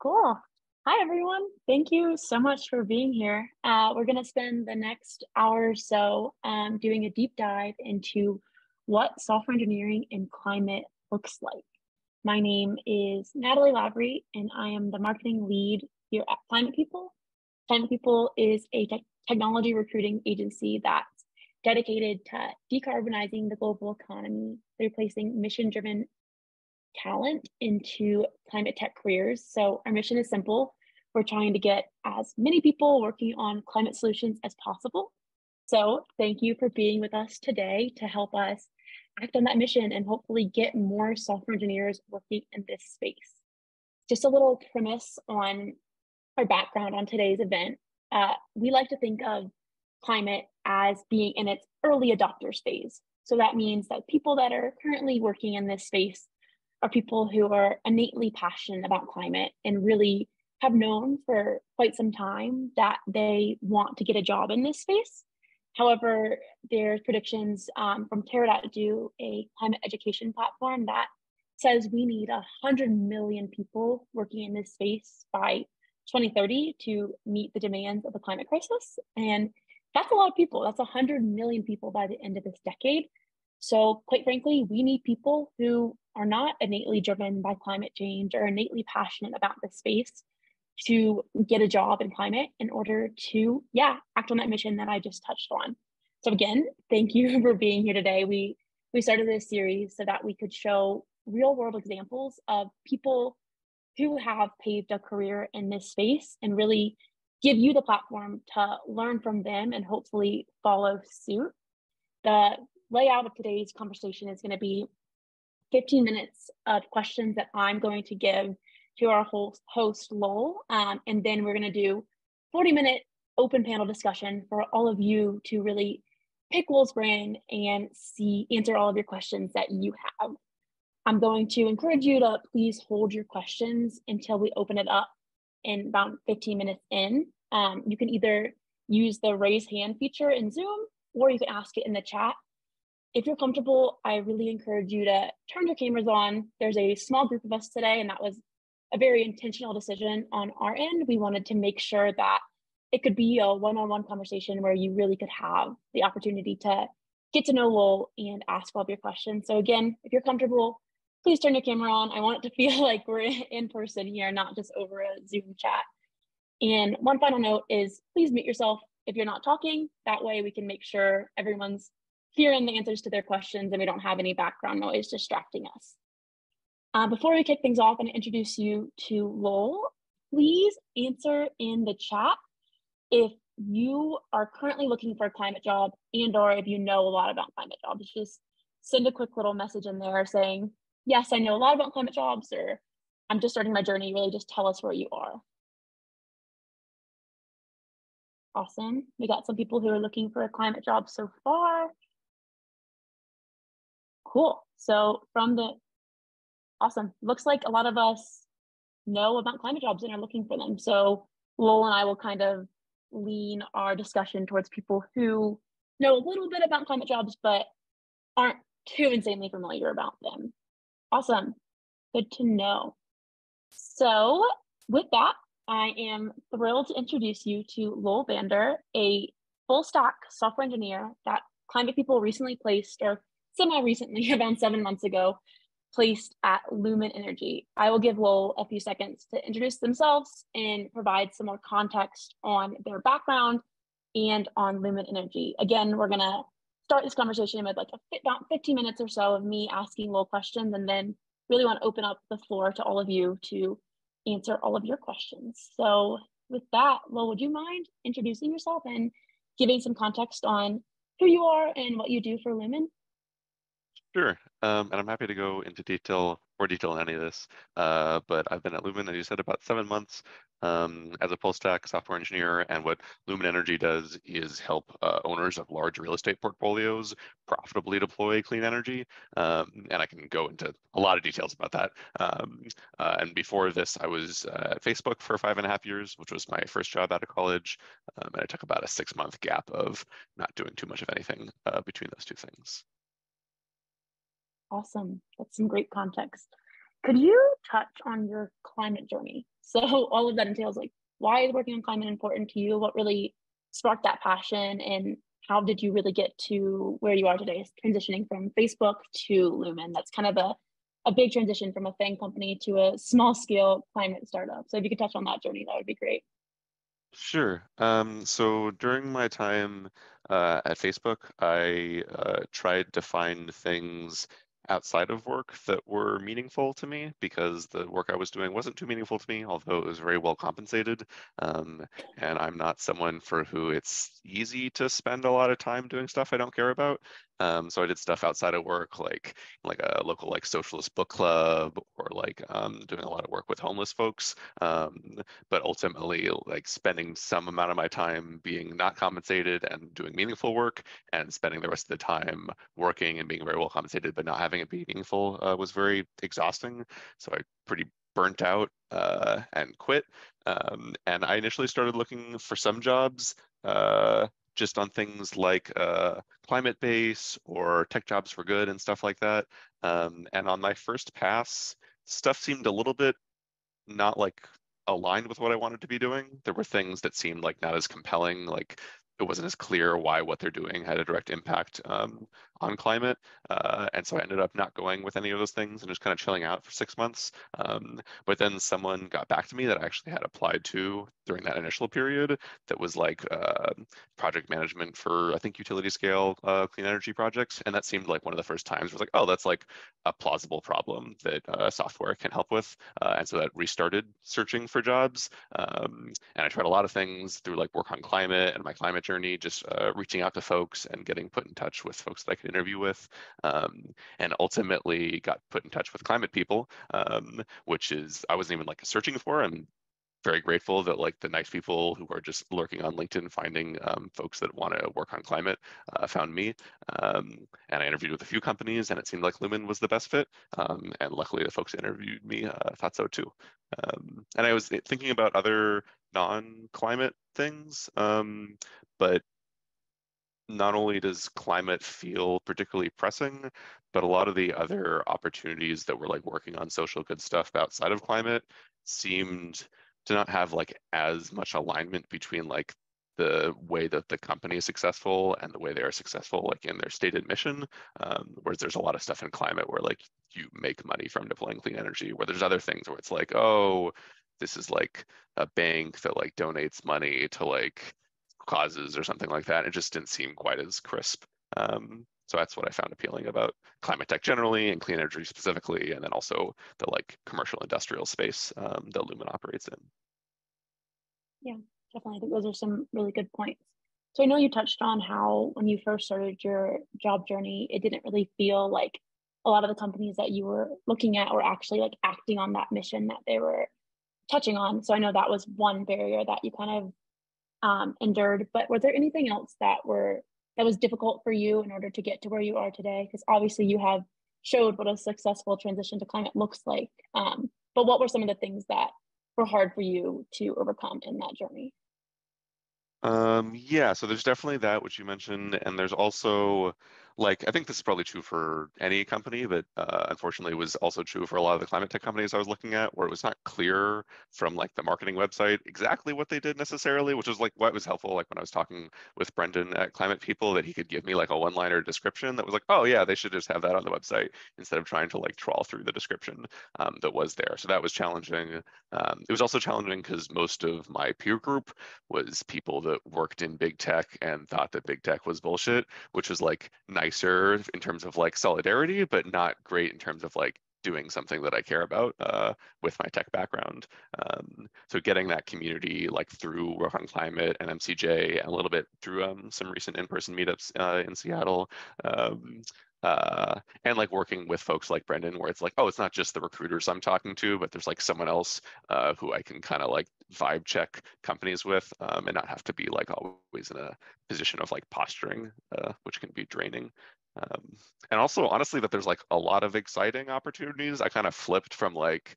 Cool. Hi, everyone. Thank you so much for being here. We're going to spend the next hour or so doing a deep dive into what software engineering in climate looks like. My name is Natalie Lavery, and I am the marketing lead here at Climate People. Climate People is a technology recruiting agency that's dedicated to decarbonizing the global economy, replacing mission-driven talent into climate tech careers. So our mission is simple. We're trying to get as many people working on climate solutions as possible. So thank you for being with us today to help us act on that mission and hopefully get more software engineers working in this space. Just a little premise on our background on today's event. We like to think of climate as being in its early adopters phase. So that means that people that are currently working in this space are people who are innately passionate about climate and really have known for quite some time that they want to get a job in this space. However, there's predictions from Terra.do, a climate education platform, that says we need 100 million people working in this space by 2030 to meet the demands of the climate crisis. And that's a lot of people. That's 100 million people by the end of this decade. So quite frankly, we need people who are not innately driven by climate change or innately passionate about this space to get a job in climate in order to, act on that mission that I just touched on. So again, thank you for being here today. We started this series so that we could show real world examples of people who have paved a career in this space and really give you the platform to learn from them and hopefully follow suit. The layout of today's conversation is going to be 15 minutes of questions that I'm going to give to our host, Lowell, and then we're going to do 40-minute open panel discussion for all of you to really pick Lowell's brain and answer all of your questions that you have. I'm going to encourage you to please hold your questions until we open it up in about 15 minutes in. You can either use the raise hand feature in Zoom, or you can ask it in the chat. If you're comfortable, I really encourage you to turn your cameras on. There's a small group of us today, and that was a very intentional decision on our end. We wanted to make sure that it could be a one-on-one conversation where you really could have the opportunity to get to know Lowell and ask all of your questions. So again, if you're comfortable, please turn your camera on. I want it to feel like we're in person here, not just over a Zoom chat. And one final note is please mute yourself if you're not talking. That way we can make sure everyone's hearing the answers to their questions and we don't have any background noise distracting us. Before we kick things off and introduce you to Lowell, please answer in the chat if you are currently looking for a climate job and or if you know a lot about climate jobs. Just send a quick little message in there saying, yes, I know a lot about climate jobs, or I'm just starting my journey. Really just tell us where you are. Awesome. We got some people who are looking for a climate job so far. Cool. So awesome. Looks like a lot of us know about climate jobs and are looking for them. So Lowell and I will kind of lean our discussion towards people who know a little bit about climate jobs, but aren't too insanely familiar about them. Awesome. Good to know. So with that, I am thrilled to introduce you to Lowell Bander, a full stack software engineer that Climate People recently placed, or semi-recently, around 7 months ago, placed at Lumen Energy. I will give Lowell a few seconds to introduce themselves and provide some more context on their background and on Lumen Energy. Again, we're going to start this conversation with about 15 minutes or so of me asking Lowell questions, and then really want to open up the floor to all of you to answer all of your questions. So with that, Lowell, would you mind introducing yourself and giving some context on who you are and what you do for Lumen? Sure, and I'm happy to go into more detail on any of this, but I've been at Lumen, as you said, about 7 months as a full stack software engineer, and what Lumen Energy does is help owners of large real estate portfolios profitably deploy clean energy, and I can go into a lot of details about that. And before this, I was at Facebook for 5.5 years, which was my first job out of college, and I took about a 6-month gap of not doing too much of anything between those two things. Awesome. That's some great context. Could you touch on your climate journey? So all of that entails like, why is working on climate important to you? What really sparked that passion, and how did you really get to where you are today, transitioning from Facebook to Lumen? That's kind of a big transition from a FANG company to a small scale climate startup. So if you could touch on that journey, that would be great. Sure. So during my time at Facebook, I tried to find things outside of work that were meaningful to me because the work I was doing wasn't too meaningful to me, although it was very well compensated. Um, and I'm not someone for who it's easy to spend a lot of time doing stuff I don't care about. So I did stuff outside of work, like a local like socialist book club, or like doing a lot of work with homeless folks. But ultimately like spending some amount of my time being not compensated and doing meaningful work, and spending the rest of the time working and being very well compensated but not having it be meaningful was very exhausting. So I pretty burnt out and quit. And I initially started looking for some jobs just on things like climate base or tech jobs for good and stuff like that. And on my first pass, stuff seemed a little bit not like aligned with what I wanted to be doing. There were things that seemed like not as compelling, like it wasn't as clear why what they're doing had a direct impact on climate. And so I ended up not going with any of those things and just kind of chilling out for 6 months. But then someone got back to me that I actually had applied to during that initial period that was like project management for, I think, utility scale clean energy projects. And that seemed like one of the first times where I was like, oh, that's like a plausible problem that software can help with. And so that restarted searching for jobs. And I tried a lot of things through like work on climate and my climate journey, just reaching out to folks and getting put in touch with folks that I could interview with. And ultimately got put in touch with climate people, which is I wasn't even like searching for. I'm very grateful that like the nice people who are just lurking on LinkedIn finding folks that want to work on climate found me. And I interviewed with a few companies, and it seemed like Lumen was the best fit. And luckily, the folks that interviewed me thought so too. And I was thinking about other non-climate things, but not only does climate feel particularly pressing, but a lot of the other opportunities that were like working on social good stuff outside of climate seemed to not have like as much alignment between like the way that the company is successful and the way they are successful like in their stated mission. Whereas there's a lot of stuff in climate where like you make money from deploying clean energy, where there's other things where it's like, oh, this is like a bank that like donates money to like causes or something like that. It just didn't seem quite as crisp. So that's what I found appealing about climate tech generally and clean energy specifically, and then also the like commercial industrial space that Lumen operates in. Yeah, definitely. I think those are some really good points. So I know you touched on how when you first started your job journey, it didn't really feel like a lot of the companies that you were looking at were actually like acting on that mission that they were touching on. So I know that was one barrier that you kind of endured. But was there anything else that was difficult for you in order to get to where you are today? Because obviously you have showed what a successful transition to climate looks like. But what were some of the things that were hard for you to overcome in that journey? Yeah, so there's definitely that which you mentioned, and there's also like I think this is probably true for any company, but unfortunately was also true for a lot of the climate tech companies I was looking at, where it was not clear from like the marketing website exactly what they did necessarily, which was like what was helpful, like when I was talking with Brendan at Climate People, that he could give me like a one-liner description that was like, oh yeah, they should just have that on the website instead of trying to like trawl through the description that was there. So that was challenging. It was also challenging because most of my peer group was people that worked in big tech and thought that big tech was bullshit, which was like nicer in terms of like solidarity, but not great in terms of like doing something that I care about with my tech background. So getting that community like through Work on Climate and MCJ and a little bit through some recent in-person meetups in Seattle. Um, and like working with folks like Brendan, where it's like, oh, it's not just the recruiters I'm talking to, but there's like someone else who I can kind of like vibe check companies with and not have to be like always in a position of like posturing, which can be draining. Um, and also, honestly, that there's like a lot of exciting opportunities. I kind of flipped from like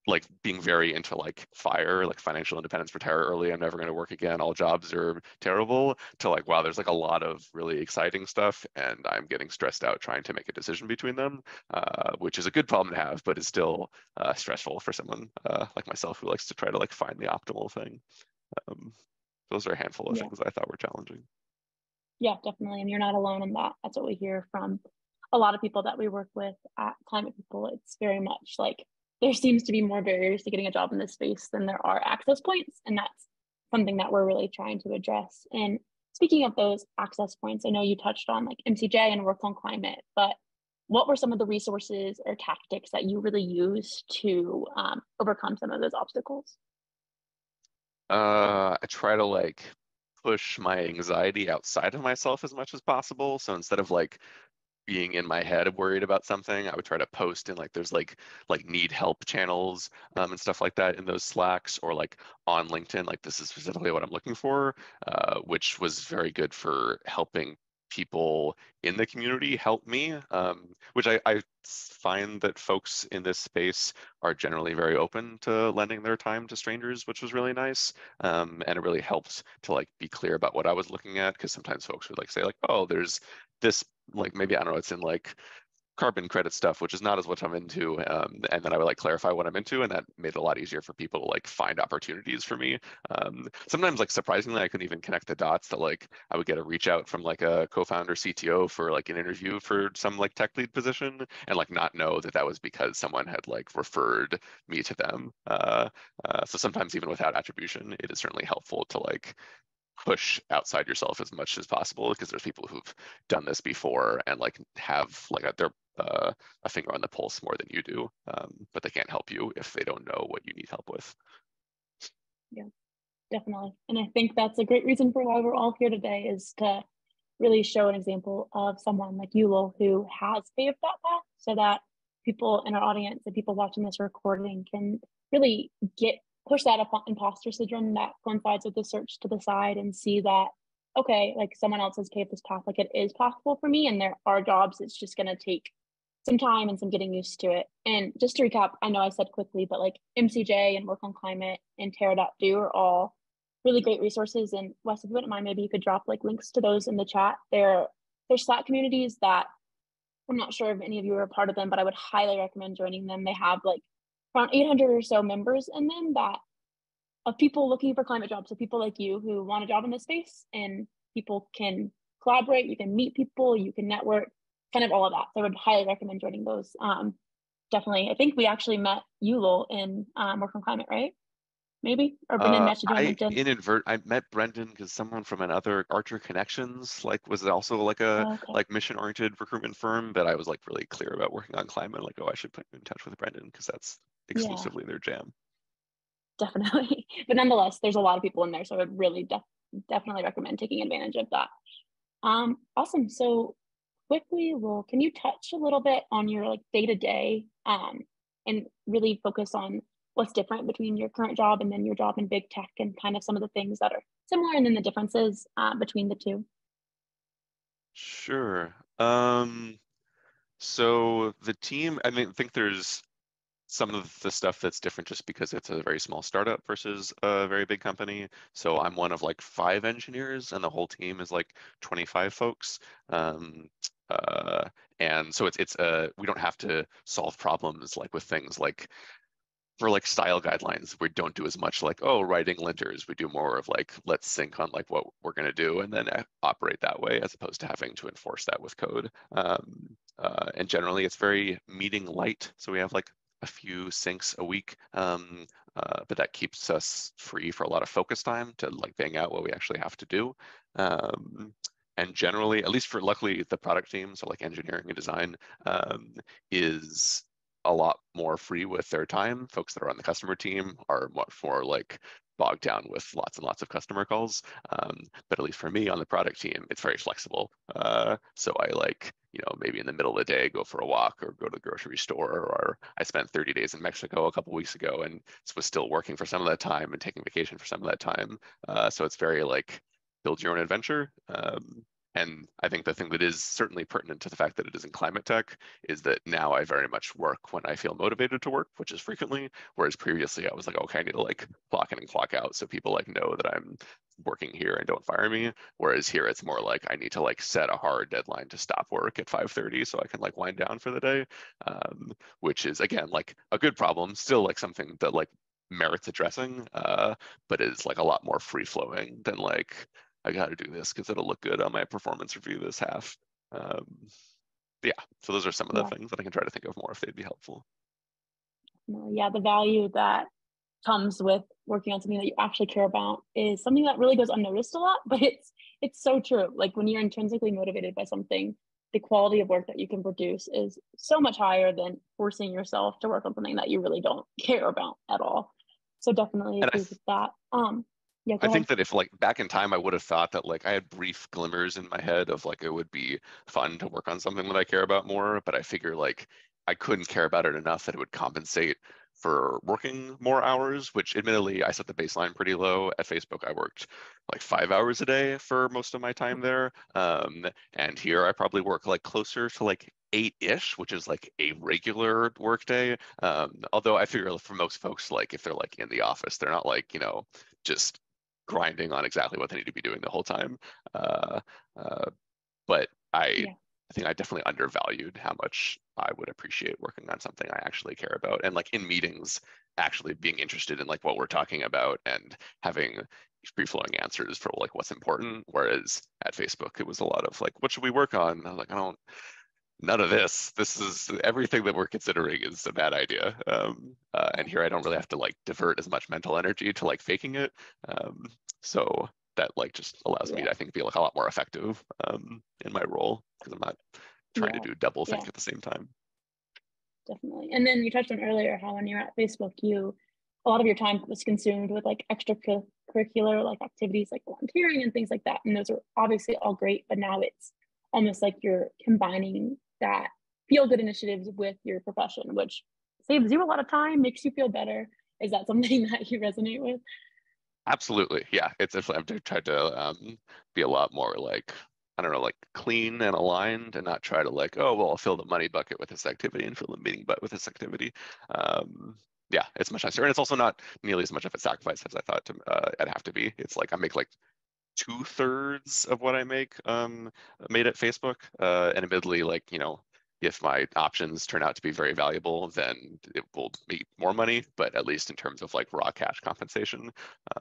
like being very into like FIRE, like financial independence, retire early, I'm never going to work again, all jobs are terrible, to like, wow, there's like a lot of really exciting stuff and I'm getting stressed out trying to make a decision between them, which is a good problem to have, but is still stressful for someone like myself who likes to try to like find the optimal thing. Um, those are a handful of Yeah. things I thought were challenging. Yeah, definitely. And you're not alone in that. That's what we hear from a lot of people that we work with at Climate People. It's very much like there seems to be more barriers to getting a job in this space than there are access points. And that's something that we're really trying to address. And speaking of those access points, I know you touched on like MCJ and Work on Climate, but what were some of the resources or tactics that you really use to overcome some of those obstacles? I try to like push my anxiety outside of myself as much as possible. So instead of like being in my head worried about something, I would try to post in like there's like need help channels and stuff like that in those Slacks, or like on LinkedIn, like this is specifically what I'm looking for, which was very good for helping people in the community help me, which I find that folks in this space are generally very open to lending their time to strangers, which was really nice. And it really helped to like be clear about what I was looking at, because sometimes folks would like say like, oh, there's this, like maybe I don't know, it's in like carbon credit stuff, which is not as what I'm into. And then I would like clarify what I'm into, and that made it a lot easier for people to like find opportunities for me. Sometimes like surprisingly, I couldn't even connect the dots that like I would get a reach out from like a co-founder CTO for like an interview for some like tech lead position, and like not know that that was because someone had like referred me to them. So sometimes even without attribution, it is certainly helpful to like push outside yourself as much as possible, because there's people who've done this before and like have like a finger on the pulse more than you do, but they can't help you if they don't know what you need help with. Yeah, definitely. And I think that's a great reason for why we're all here today, is to really show an example of someone like you, Lowell, who has paved that path, so that people in our audience and people watching this recording can really get push that imposter syndrome that coincides with the search to the side and see that, okay, like someone else has paved this path, like it is possible for me, and there are jobs. It's just going to take some time and some getting used to it. And just to recap, I know I said quickly, but like MCJ and Work on Climate and Terra.do are all really great resources. And Wes, if you wouldn't mind, maybe you could drop like links to those in the chat. They're Slack communities that I'm not sure if any of you are a part of them, but I would highly recommend joining them. They have like around 800 or so members in them, that of people looking for climate jobs. So people like you who want a job in this space, and people can collaborate, you can meet people, you can network, kind of all of that. So I would highly recommend joining those. Definitely. I think we actually met you, Lowell, in Work on Climate, right? Maybe, or Brendan met you on LinkedIn. I met Brendan because someone from another Archer Connections like was also like a Oh, okay. like mission oriented recruitment firm, but I was like really clear about working on climate, like, oh, I should put you in touch with Brendan because that's Yeah, exclusively their jam. definitely. But nonetheless, there's a lot of people in there, so I would really definitely recommend taking advantage of that. Awesome. So quickly, well, can you touch a little bit on your like day to day, and really focus on what's different between your current job and then your job in big tech, and kind of some of the things that are similar and then the differences between the two? Sure. So the team, I mean, I think there's some of the stuff that's different just because it's a very small startup versus a very big company. So I'm one of like 5 engineers, and the whole team is like 25 folks. Um, uh, and so it's we don't have to solve problems like with things like for like style guidelines. We don't do as much like, oh, writing linters. We do more of like, let's sync on like what we're going to do and then operate that way, as opposed to having to enforce that with code. And generally it's very meeting light. So we have like a few syncs a week, but that keeps us free for a lot of focus time to like bang out what we actually have to do. And generally, at least for luckily the product team, so like engineering and design, is a lot more free with their time. Folks that are on the customer team are much more like bogged down with lots and lots of customer calls. But at least for me on the product team, it's very flexible. So I like, maybe in the middle of the day, go for a walk or go to the grocery store, or I spent 30 days in Mexico a couple weeks ago and was still working for some of that time and taking vacation for some of that time. So it's very like build your own adventure. And I think the thing that is certainly pertinent to the fact that it is in climate tech is that now I very much work when I feel motivated to work, which is frequently, whereas previously I was like, okay, I need to like clock in and clock out so people like know that I'm working here and don't fire me. Whereas here it's more like I need to like set a hard deadline to stop work at 5:30 so I can like wind down for the day, which is again like a good problem, still like something that like merits addressing, but is like a lot more free flowing than like I got to do this because it'll look good on my performance review this half. Um, yeah, so those are some of the Yeah. things that I can try to think of more if they'd be helpful. Yeah, the value that comes with working on something that you actually care about is something that really goes unnoticed a lot, but it's so true. Like when you're intrinsically motivated by something, the quality of work that you can produce is so much higher than forcing yourself to work on something that you really don't care about at all. So definitely And agree with that. Yeah, I go ahead. think that if like back in time, I would have thought that like I had brief glimmers in my head of like it would be fun to work on something that I care about more, but I figure like I couldn't care about it enough that it would compensate for working more hours, which admittedly I set the baseline pretty low. At Facebook, I worked like 5 hours a day for most of my time there. And here I probably work like closer to like 8-ish, which is like a regular work day. Although I figure for most folks, like if they're like in the office, they're not like, just grinding on exactly what they need to be doing the whole time. Uh, uh, but Yeah, I think I definitely undervalued how much I would appreciate working on something I actually care about, and like in meetings, actually being interested in like what we're talking about and having free flowing answers for like what's important. Whereas at Facebook, it was a lot of like, what should we work on? And I was like, I don't. None of this. This is everything that we're considering is a bad idea. And here I don't really have to like divert as much mental energy to like faking it. Um, so that like just allows me yeah, to, I think, be like a lot more effective in my role because I'm not trying to yeah, do double yeah, think at the same time. definitely. And then you touched on earlier how when you're at Facebook, a lot of your time was consumed with like extracurricular like activities like volunteering and things like that. And those are obviously all great, but now it's almost like you're combining that feel good initiatives with your profession, which saves you a lot of time, makes you feel better. Is that something that you resonate with? Absolutely, yeah. It's definitely I've tried to be a lot more like I don't know, like clean and aligned, and not try to like, oh well, I'll fill the money bucket with this activity and fill the meeting bucket with this activity. Yeah, it's much nicer, and it's also not nearly as much of a sacrifice as I thought it'd have to be. It's like I make like 2/3 of what I make made at Facebook. And admittedly, like, if my options turn out to be very valuable, then it will be more money. But at least in terms of like raw cash compensation,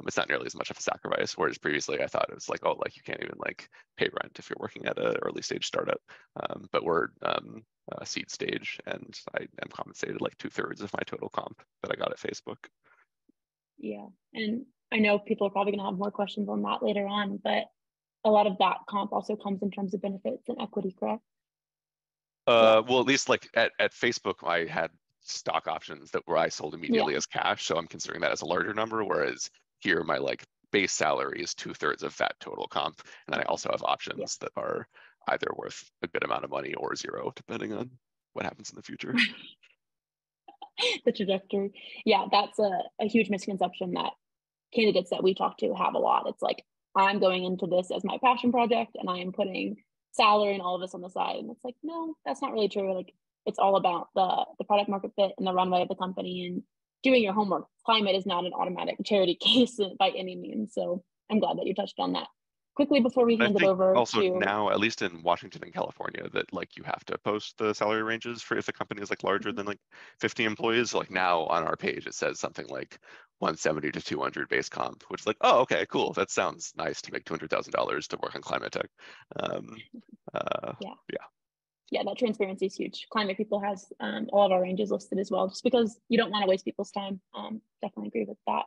it's not nearly as much of a sacrifice. Whereas previously I thought it was like, oh, like you can't even like pay rent if you're working at an early stage startup. But we're seed stage, and I am compensated like 2/3 of my total comp that I got at Facebook. Yeah. And I know people are probably going to have more questions on that later on, but a lot of that comp also comes in terms of benefits and equity, correct? Yeah. Well, at least like at Facebook, I had stock options that were I sold Yeah. immediately as cash, so I'm considering that as a larger number. Whereas here, my like base salary is 2/3 of that total comp, and then I Okay. also have Yeah. options that are either worth a good amount of money or zero, depending on what happens in the future. The trajectory. Yeah. That's a huge misconception that candidates that we talk to have a lot. It's like, I'm going into this as my passion project and I am putting salary and all of this on the side. And it's like, no, that's not really true. Like it's all about the product market fit and the runway of the company and doing your homework. Climate is not an automatic charity case by any means. So I'm glad that you touched on that. Quickly before we And I hand it think over also to now, at least in Washington and California, that like you have to post the salary ranges for if the company is like larger than like 50 employees. So, like now on our page, it says something like 170 to 200 base comp, which is like, oh, okay, cool. That sounds nice to make $200,000 to work on climate tech. Um, yeah. yeah, Yeah, that transparency is huge. Climate People has all of our ranges listed as well, just because you don't want to waste people's time. Definitely agree with that.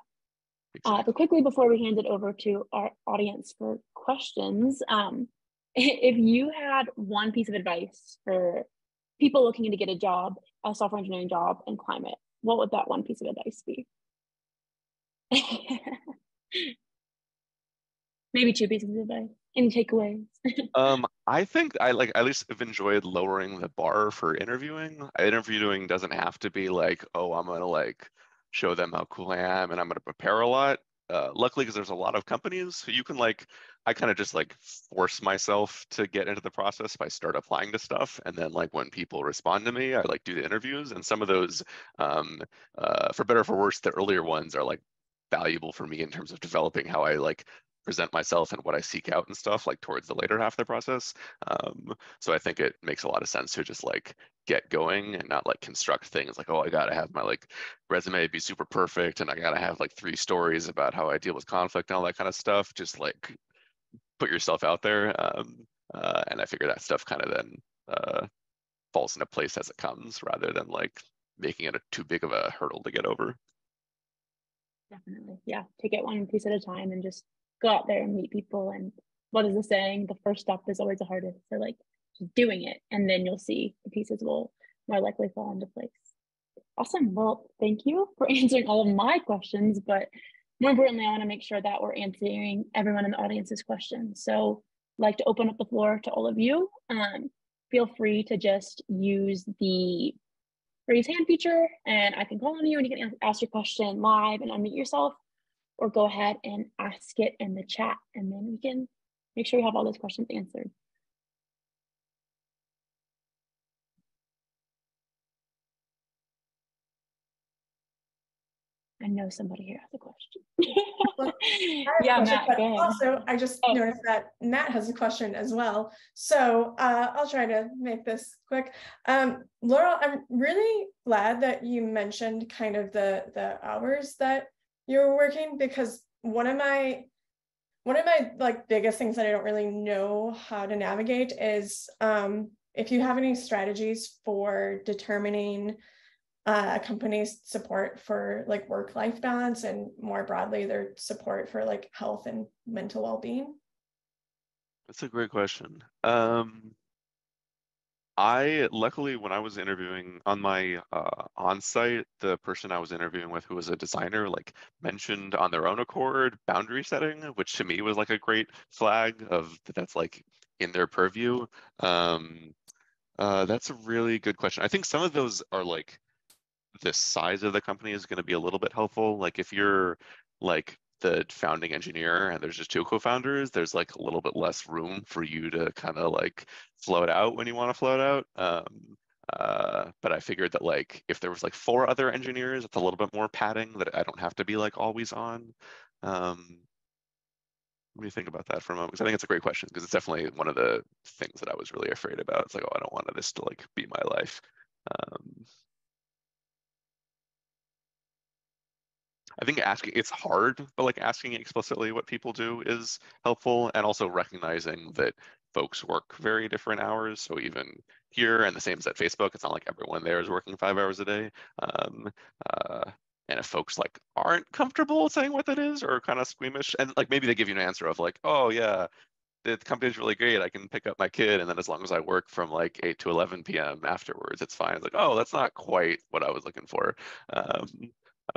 But exactly. quickly before we hand it over to our audience for questions, if you had one piece of advice for people looking to get a job, a software engineering job in climate, what would that one piece of advice be? Maybe two pieces of advice. Any takeaways? I think I like at least have enjoyed lowering the bar for interviewing. Interviewing doesn't have to be like, oh, I'm gonna like show them how cool I am and I'm gonna prepare a lot. luckily, because there's a lot of companies, so you can like, I kind of just like force myself to get into the process by start applying to stuff, and then like when people respond to me, I like do the interviews, and some of those, for better or for worse, the earlier ones are like valuable for me in terms of developing how I like present myself and what I seek out and stuff like towards the later half of the process. So I think it makes a lot of sense to just like get going and not like construct things like, oh, I gotta have my like resume be super perfect and I gotta have like 3 stories about how I deal with conflict and all that kind of stuff. Just like put yourself out there. And I figure that stuff kind of then falls into place as it comes rather than like making it too big of a hurdle to get over. Definitely. Yeah. Take it one piece at a time and just go out there and meet people. And what is the saying? The first step is always the hardest. So like just doing it, and then you'll see the pieces will more likely fall into place. Awesome. Well, thank you for answering all of my questions, but more importantly, I want to make sure that we're answering everyone in the audience's questions. So I'd like to open up the floor to all of you. Feel free to just use the raise hand feature and I can call on you and you can ask your question live and unmute yourself, or go ahead and ask it in the chat and then we can make sure we have all those questions answered. I know somebody here has a question. Yeah, Matt, go ahead. Also, I just noticed that Matt has a question as well. So I'll try to make this quick. Laurel, I'm really glad that you mentioned kind of the hours that you're working, because one of my like biggest things that I don't really know how to navigate is if you have any strategies for determining a company's support for like work-life balance and more broadly their support for like health and mental well-being. That's a great question. Luckily, when I was interviewing on my on-site, the person I was interviewing with, who was a designer, like mentioned on their own accord boundary setting, which to me was like a great flag of that's like in their purview. That's a really good question. I think some of those are like the size of the company is going to be a little bit helpful. Like if you're like the founding engineer and there's just 2 co-founders, there's like a little bit less room for you to kind of like float out when you want to float out. But I figured that like if there was like 4 other engineers, it's a little bit more padding that I don't have to be like always on. What do you think about that for a moment? Because I think it's a great question, because it's definitely one of the things that I was really afraid about. It's like, oh, I don't want this to like be my life. I think asking, it's hard, but like asking explicitly what people do is helpful, and also recognizing that folks work very different hours. So even here, and the same as at Facebook, it's not like everyone there is working 5 hours a day. And if folks like aren't comfortable saying what that is or kind of squeamish, and like maybe they give you an answer of like, oh yeah, the company's really great. I can pick up my kid, and then as long as I work from like 8 to 11 p.m. afterwards, it's fine. It's like, oh, that's not quite what I was looking for.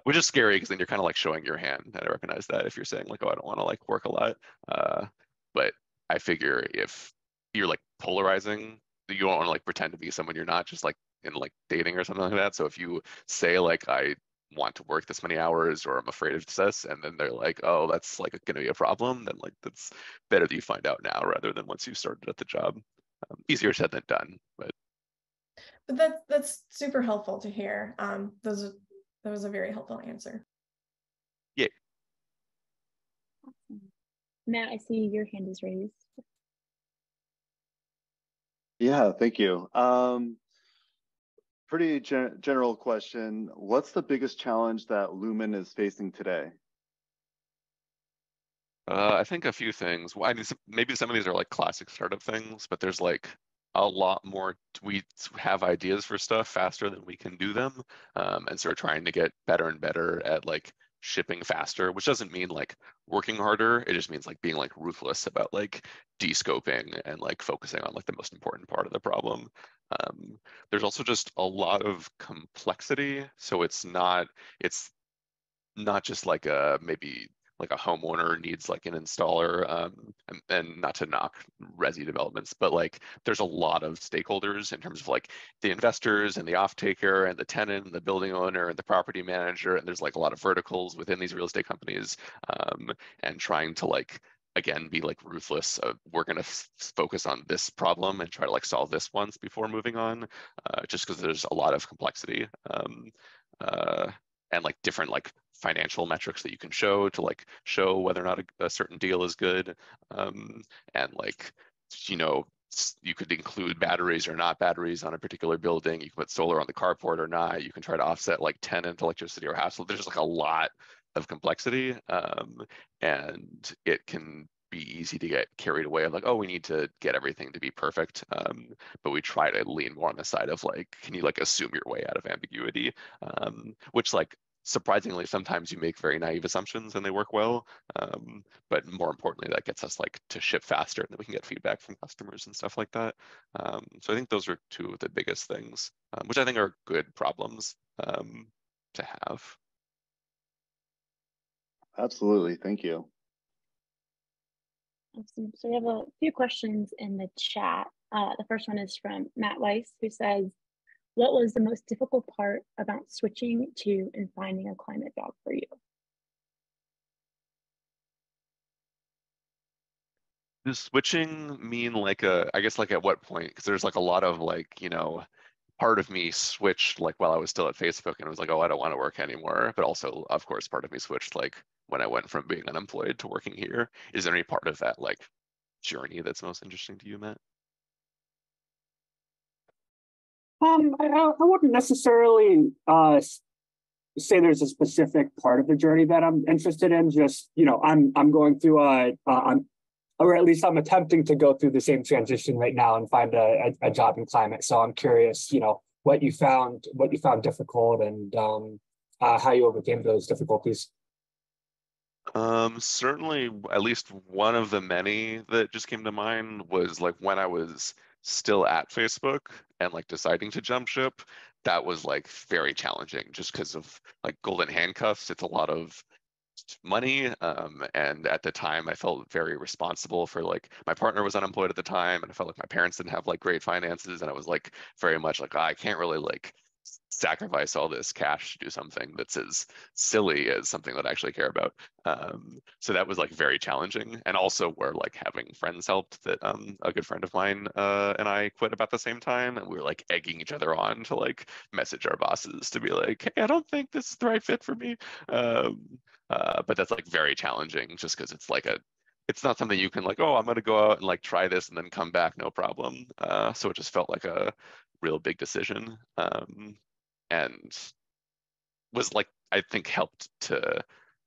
Which is scary, because then you're kind of like showing your hand. And I recognize that if you're saying like, oh, I don't want to like work a lot. But I figure if you're like polarizing, you don't want to like pretend to be someone you're not, just like in like dating or something like that. So if you say like, I want to work this many hours, or I'm afraid of this, and then they're like, oh, that's like going to be a problem, then like that's better that you find out now rather than once you started at the job. Easier said than done, but that's super helpful to hear. That was a very helpful answer. Yeah. Awesome. Matt, I see your hand is raised. Yeah, thank you. Pretty general question. What's the biggest challenge that Lumen is facing today? I think a few things. Well, I mean, maybe some of these are like classic startup things, but there's like a lot more. We have ideas for stuff faster than we can do them, and so we're trying to get better and better at like shipping faster, which doesn't mean like working harder. It just means like being like ruthless about like de-scoping and like focusing on like the most important part of the problem. There's also just a lot of complexity, so it's not just like a maybe like a homeowner needs like an installer, and not to knock resi developments, but like there's a lot of stakeholders in terms of like the investors and the off-taker and the tenant and the building owner and the property manager, and there's like a lot of verticals within these real estate companies, and trying to like, again, be like ruthless. We're going to focus on this problem and try to like solve this once before moving on, just because there's a lot of complexity, and like different like financial metrics that you can show to like show whether or not a certain deal is good, and like, you know, you could include batteries or not batteries on a particular building. You can put solar on the carport or not. You can try to offset like tenant electricity or household. There's like a lot of complexity, and it can be easy to get carried away of like, oh, we need to get everything to be perfect, but we try to lean more on the side of like, can you like assume your way out of ambiguity, which like surprisingly sometimes you make very naive assumptions and they work well, but more importantly that gets us like to ship faster and then we can get feedback from customers and stuff like that. So I think those are two of the biggest things, which I think are good problems to have. Absolutely. Thank you. Awesome. So we have a few questions in the chat. The first one is from Matt Weiss, who says, what was the most difficult part about switching to and finding a climate job for you? Does switching mean like I guess like at what point? Because there's like a lot of like, you know, part of me switched like while I was still at Facebook and it was like, oh, I don't want to work anymore. But also, of course, part of me switched like when I went from being unemployed to working here. Is there any part of that like journey that's most interesting to you, Matt? I wouldn't necessarily say there's a specific part of the journey that I'm interested in. Just, you know, I'm going through or at least I'm attempting to go through the same transition right now and find a job in climate. So I'm curious, you know, what you found difficult and how you overcame those difficulties. Certainly, at least one of the many that just came to mind was like when I was still at Facebook and like deciding to jump ship. That was like very challenging just because of like golden handcuffs. It's a lot of money, and at the time I felt very responsible for like my partner was unemployed at the time and I felt like my parents didn't have like great finances, and I was like very much like, I can't really like sacrifice all this cash to do something that's as silly as something that I actually care about. So that was like very challenging, and also where like having friends helped. That a good friend of mine and I quit about the same time, and we were like egging each other on to like message our bosses to be like, hey, I don't think this is the right fit for me. But that's like very challenging just because it's like it's not something you can like, oh, I'm going to go out and like try this and then come back, no problem. So it just felt like a real big decision, and was like, I think helped to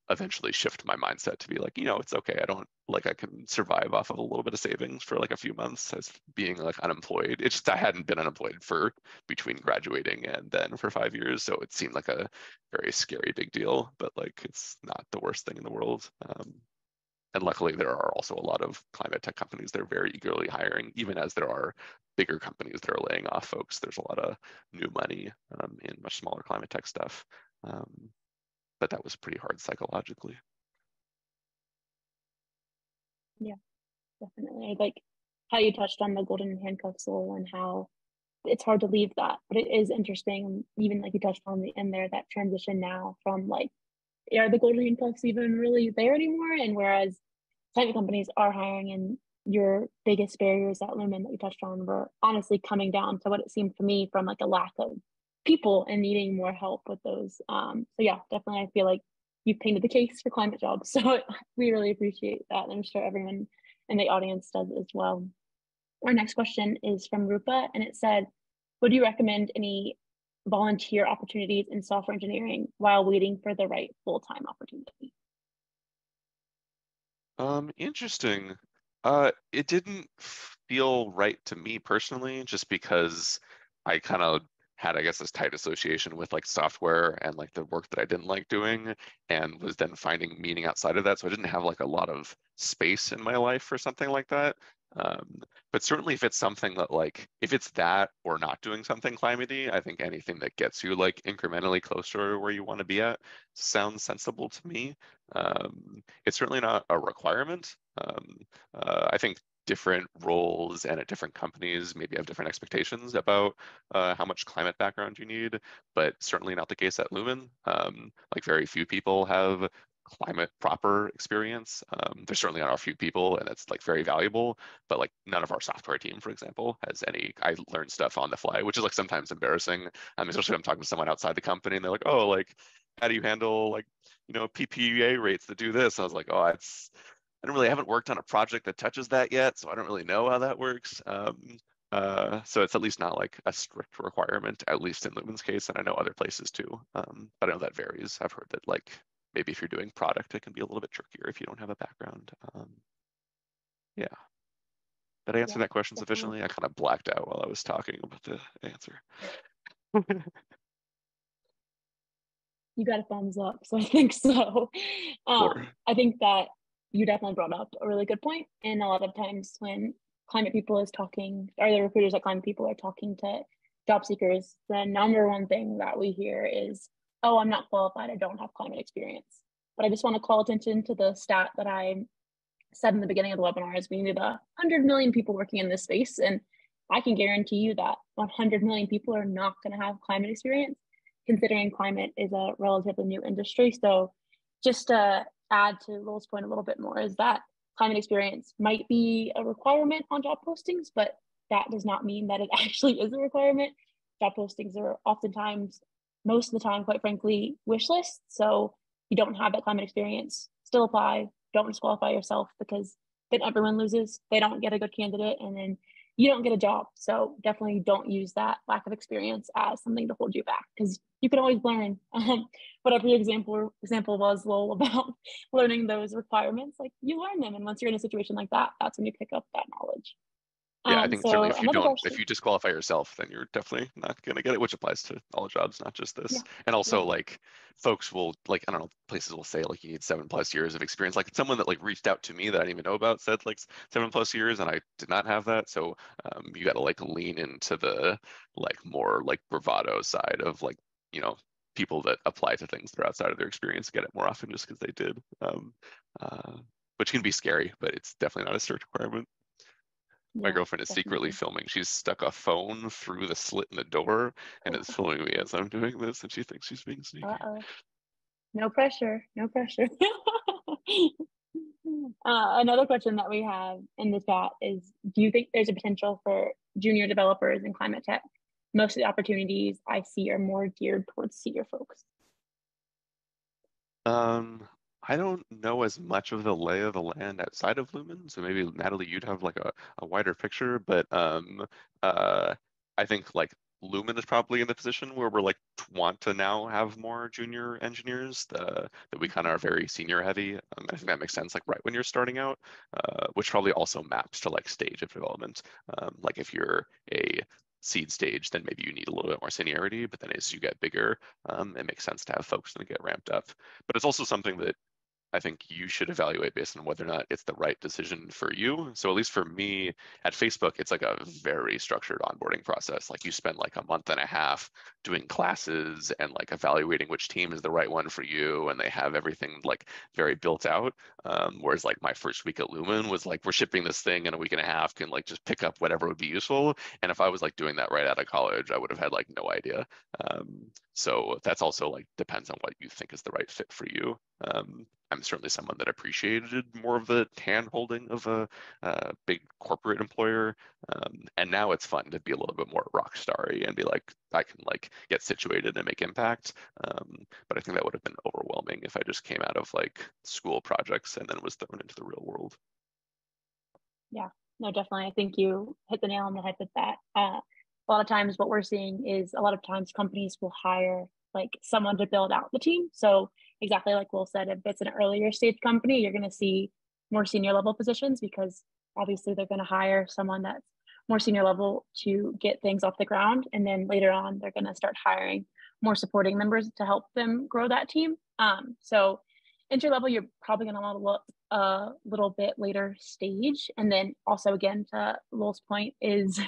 eventually shift my mindset to be like, you know, it's okay. I can survive off of a little bit of savings for like a few months as being like unemployed. It's just I hadn't been unemployed for between graduating and then for 5 years. So it seemed like a very scary big deal, but like it's not the worst thing in the world. And luckily there are also a lot of climate tech companies that are very eagerly hiring, even as there are bigger companies that are laying off folks. There's a lot of new money in much smaller climate tech stuff. But that was pretty hard psychologically. Yeah, definitely. I like how you touched on the golden handcuffs, Lowell, and how it's hard to leave that, but it is interesting. Even like you touched on the end there, that transition now from like, are the golden handcuffs even really there anymore? And whereas private companies are hiring, and your biggest barriers at Lumen that you touched on were honestly coming down to what it seemed for me from like a lack of people and needing more help with those. So yeah, definitely I feel like you've painted the case for climate jobs. So we really appreciate that. And I'm sure everyone in the audience does as well. Our next question is from Rupa, and it said, would you recommend any volunteer opportunities in software engineering while waiting for the right full-time opportunity? Interesting. It didn't feel right to me personally, just because I kind of had, I guess, this tight association with like software and like the work that I didn't like doing, and was then finding meaning outside of that. So I didn't have like a lot of space in my life for something like that. But certainly if it's something that like, if it's that or not doing something climate-y, I think anything that gets you like incrementally closer to where you want to be at sounds sensible to me. It's certainly not a requirement. I think different roles and at different companies maybe have different expectations about how much climate background you need, but certainly not the case at Lumen. Like very few people have climate proper experience. There's certainly not a few people, and that's like very valuable, but like none of our software team, for example, has any. I learned stuff on the fly, which is like sometimes embarrassing, especially when I'm talking to someone outside the company and they're like, oh, like how do you handle like, you know, PPA rates that do this? I was like, oh, I haven't worked on a project that touches that yet, so I don't really know how that works. So it's at least not like a strict requirement, at least in Lumen's case, and I know other places too. But I know that varies. I've heard that like maybe if you're doing product, it can be a little bit trickier if you don't have a background. Yeah. Did I answer that question sufficiently? I kind of blacked out while I was talking about the answer. You got a thumbs up, so I think so. Sure. I think that you definitely brought up a really good point. And a lot of times when climate people is talking, or the recruiters at climate people are talking to job seekers, the number one thing that we hear is, oh, I'm not qualified, I don't have climate experience. But I just want to call attention to the stat that I said in the beginning of the webinar is we need 100 million people working in this space. And I can guarantee you that 100 million people are not going to have climate experience, considering climate is a relatively new industry. So just to add to Lowell's point a little bit more is that climate experience might be a requirement on job postings, but that does not mean that it actually is a requirement. Job postings are oftentimes, most of the time, quite frankly, wish lists. So you don't have that climate experience, still apply, don't disqualify yourself, because then everyone loses. They don't get a good candidate, and then you don't get a job. So definitely don't use that lack of experience as something to hold you back, because you can always learn. Whatever your example was, Lowell, about learning those requirements, like you learn them, and once you're in a situation like that, that's when you pick up that knowledge. Yeah, I think so certainly if you disqualify yourself, then you're definitely not going to get it, which applies to all jobs, not just this. Yeah. And also like folks will like, I don't know, places will say like you need 7+ years of experience. Like someone that like reached out to me that I didn't even know about said like 7+ years, and I did not have that. So you got to like lean into the like more like bravado side of like, you know, people that apply to things that are outside of their experience get it more often just because they did, which can be scary, but it's definitely not a strict requirement. My girlfriend is secretly filming. She's stuck a phone through the slit in the door and is filming me as I'm doing this, and she thinks she's being sneaky. No pressure, no pressure. Another question that we have in the chat is, do you think there's a potential for junior developers in climate tech? Most of the opportunities I see are more geared towards senior folks. I don't know as much of the lay of the land outside of Lumen, so maybe Natalie, you'd have like a wider picture, but I think like Lumen is probably in the position where we're like want to now have more junior engineers, that we kind of are very senior heavy. I think that makes sense like right when you're starting out, which probably also maps to like stage of development. Like if you're a seed stage, then maybe you need a little bit more seniority, but then as you get bigger, it makes sense to have folks that get ramped up. But it's also something that I think you should evaluate based on whether or not it's the right decision for you. So at least for me at Facebook, it's like a very structured onboarding process. Like you spend like a month and a half doing classes and like evaluating which team is the right one for you. And they have everything like very built out. Whereas like my first week at Lumen was like, we're shipping this thing in a week and a half, can like just pick up whatever would be useful. And if I was like doing that right out of college, I would have had like no idea. So that's also like depends on what you think is the right fit for you. I'm certainly someone that appreciated more of the hand holding of a big corporate employer. And now it's fun to be a little bit more rock starry and be like, I can like get situated and make impact. But I think that would have been overwhelming if I just came out of like school projects and then was thrown into the real world. Yeah, no, definitely. I think you hit the nail on the head with that. A lot of times what we're seeing is a lot of times companies will hire like someone to build out the team. So exactly like Will said, if it's an earlier stage company, you're going to see more senior level positions because obviously they're going to hire someone that's more senior level to get things off the ground. And then later on, they're going to start hiring more supporting members to help them grow that team. So entry level, you're probably going to want to look a little bit later stage. And then also, again, to Lowell's point, is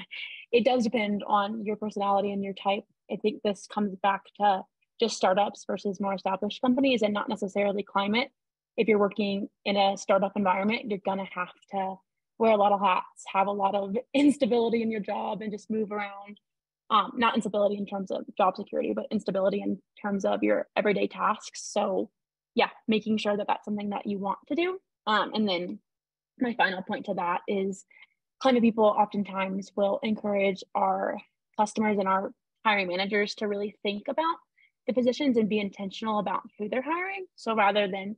it does depend on your personality and your type. I think this comes back to just startups versus more established companies, and not necessarily climate. If you're working in a startup environment, you're going to have to wear a lot of hats, have a lot of instability in your job, and just move around. Not instability in terms of job security, but instability in terms of your everyday tasks. So yeah, making sure that that's something that you want to do. And then my final point to that is climate people oftentimes will encourage our customers and our hiring managers to really think about the positions and be intentional about who they're hiring. So rather than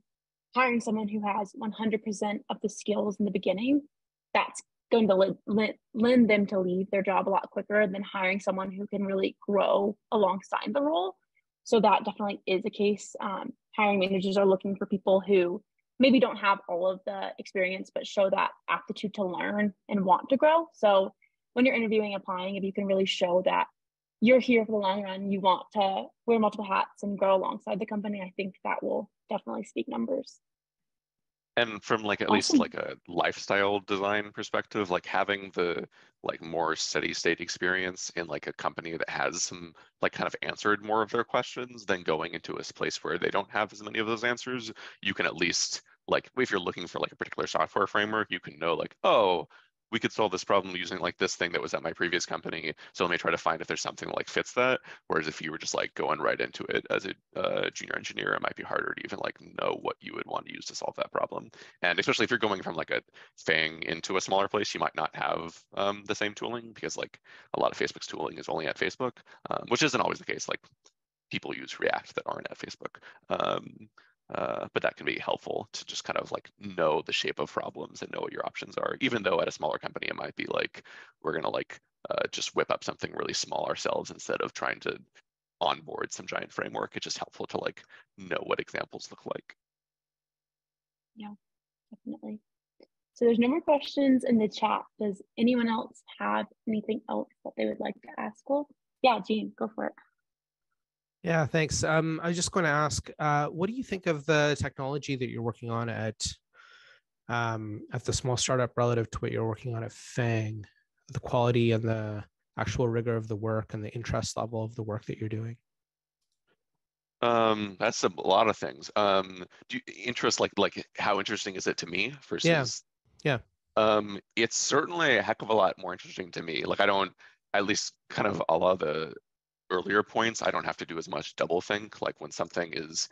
hiring someone who has 100% of the skills in the beginning, that's going to lend them to leave their job a lot quicker than hiring someone who can really grow alongside the role. So that definitely is a case. Hiring managers are looking for people who maybe don't have all of the experience, but show that aptitude to learn and want to grow. So when you're interviewing, applying, if you can really show that you're here for the long run, you want to wear multiple hats and grow alongside the company, I think that will definitely speak numbers. And from like at least like a lifestyle design perspective, like having the like more steady state experience in like a company that has some like kind of answered more of their questions than going into a place where they don't have as many of those answers, you can at least like if you're looking for like a particular software framework, you can know like, oh, we could solve this problem using like this thing that was at my previous company. So let me try to find if there's something that like fits that. Whereas if you were just like going right into it as a junior engineer, it might be harder to even like know what you would want to use to solve that problem. And especially if you're going from like a thing into a smaller place, you might not have the same tooling because like a lot of Facebook's tooling is only at Facebook, which isn't always the case. Like people use React that aren't at Facebook. But that can be helpful to just kind of like know the shape of problems and know what your options are, even though at a smaller company, it might be like, we're going to like just whip up something really small ourselves instead of trying to onboard some giant framework. It's just helpful to like know what examples look like. Yeah, definitely. So there's no more questions in the chat. Does anyone else have anything else that they would like to ask? Well, yeah, Jean, go for it. Yeah, thanks. I was just going to ask, what do you think of the technology that you're working on at the small startup relative to what you're working on at FANG, the quality and the actual rigor of the work and the interest level of the work that you're doing? That's a lot of things. Do you interest like how interesting is it to me versus? Yeah. It's certainly a heck of a lot more interesting to me. Like I don't, at least kind of a lot of the earlier points, I don't have to do as much double think. Like when something is,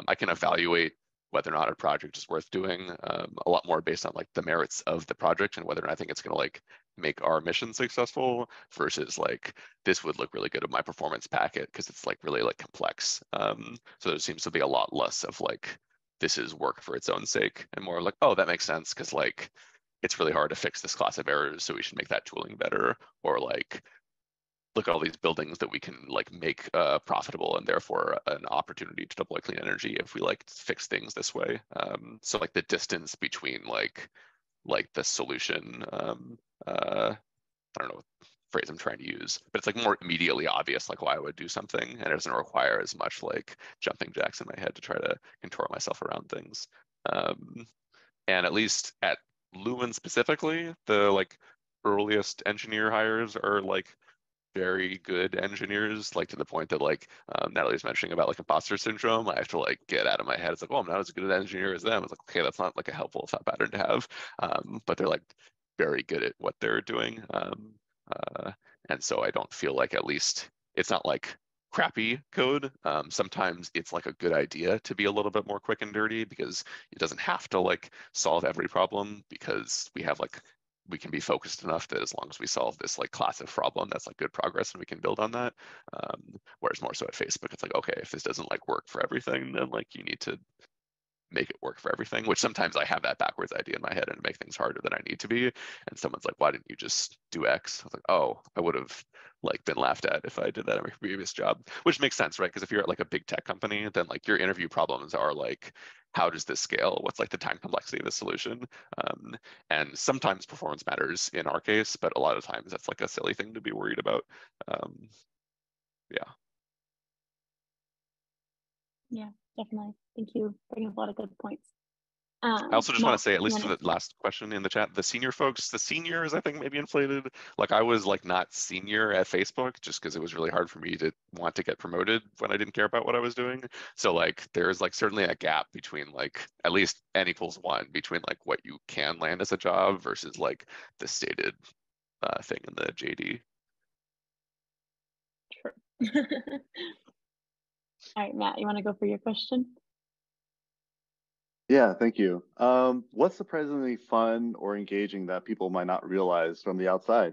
I can evaluate whether or not a project is worth doing a lot more based on like the merits of the project and whether or not I think it's going to like make our mission successful versus like this would look really good in my performance packet because it's like really like complex. So there seems to be a lot less of like this is work for its own sake and more like, oh, that makes sense because like it's really hard to fix this class of errors, so we should make that tooling better, or like look at all these buildings that we can like make profitable and therefore an opportunity to deploy clean energy if we like fix things this way. So like the distance between like the solution, I don't know what phrase I'm trying to use, but it's like more immediately obvious like why I would do something, and it doesn't require as much like jumping jacks in my head to try to contort myself around things. And at least at Lumen specifically, the like earliest engineer hires are like very good engineers, like to the point that like Natalie was mentioning about like imposter syndrome. I have to like get out of my head. It's like, oh, I'm not as good an engineer as them. It's like, okay, that's not like a helpful thought pattern to have. But they're like very good at what they're doing. And so I don't feel like, at least it's not like crappy code. Sometimes it's like a good idea to be a little bit more quick and dirty because it doesn't have to like solve every problem, because we can be focused enough that as long as we solve this like class of problem, that's like good progress and we can build on that. Whereas more so at Facebook, it's like, okay, if this doesn't like work for everything, then like you need to make it work for everything, which sometimes I have that backwards idea in my head and make things harder than I need to be. And someone's like, why didn't you just do X? I was like, oh, I would have like been laughed at if I did that in my previous job, which makes sense, right? Because if you're at like a big tech company, then like your interview problems are like, how does this scale? What's like the time complexity of the solution? And sometimes performance matters in our case, but a lot of times that's like a silly thing to be worried about. Yeah. Yeah, definitely. Thank you. Bringing up a lot of good points. I also just want Matt, to say, at you least for wanna- the last question in the chat, the senior folks, the seniors, I think maybe inflated. Like I was like not senior at Facebook just because it was really hard for me to want to get promoted when I didn't care about what I was doing. So like there's like certainly a gap between like at least N=1 between like what you can land as a job versus like the stated thing in the JD. Sure. All right, Matt, you want to go for your question? Yeah, thank you. What's surprisingly fun or engaging that people might not realize from the outside?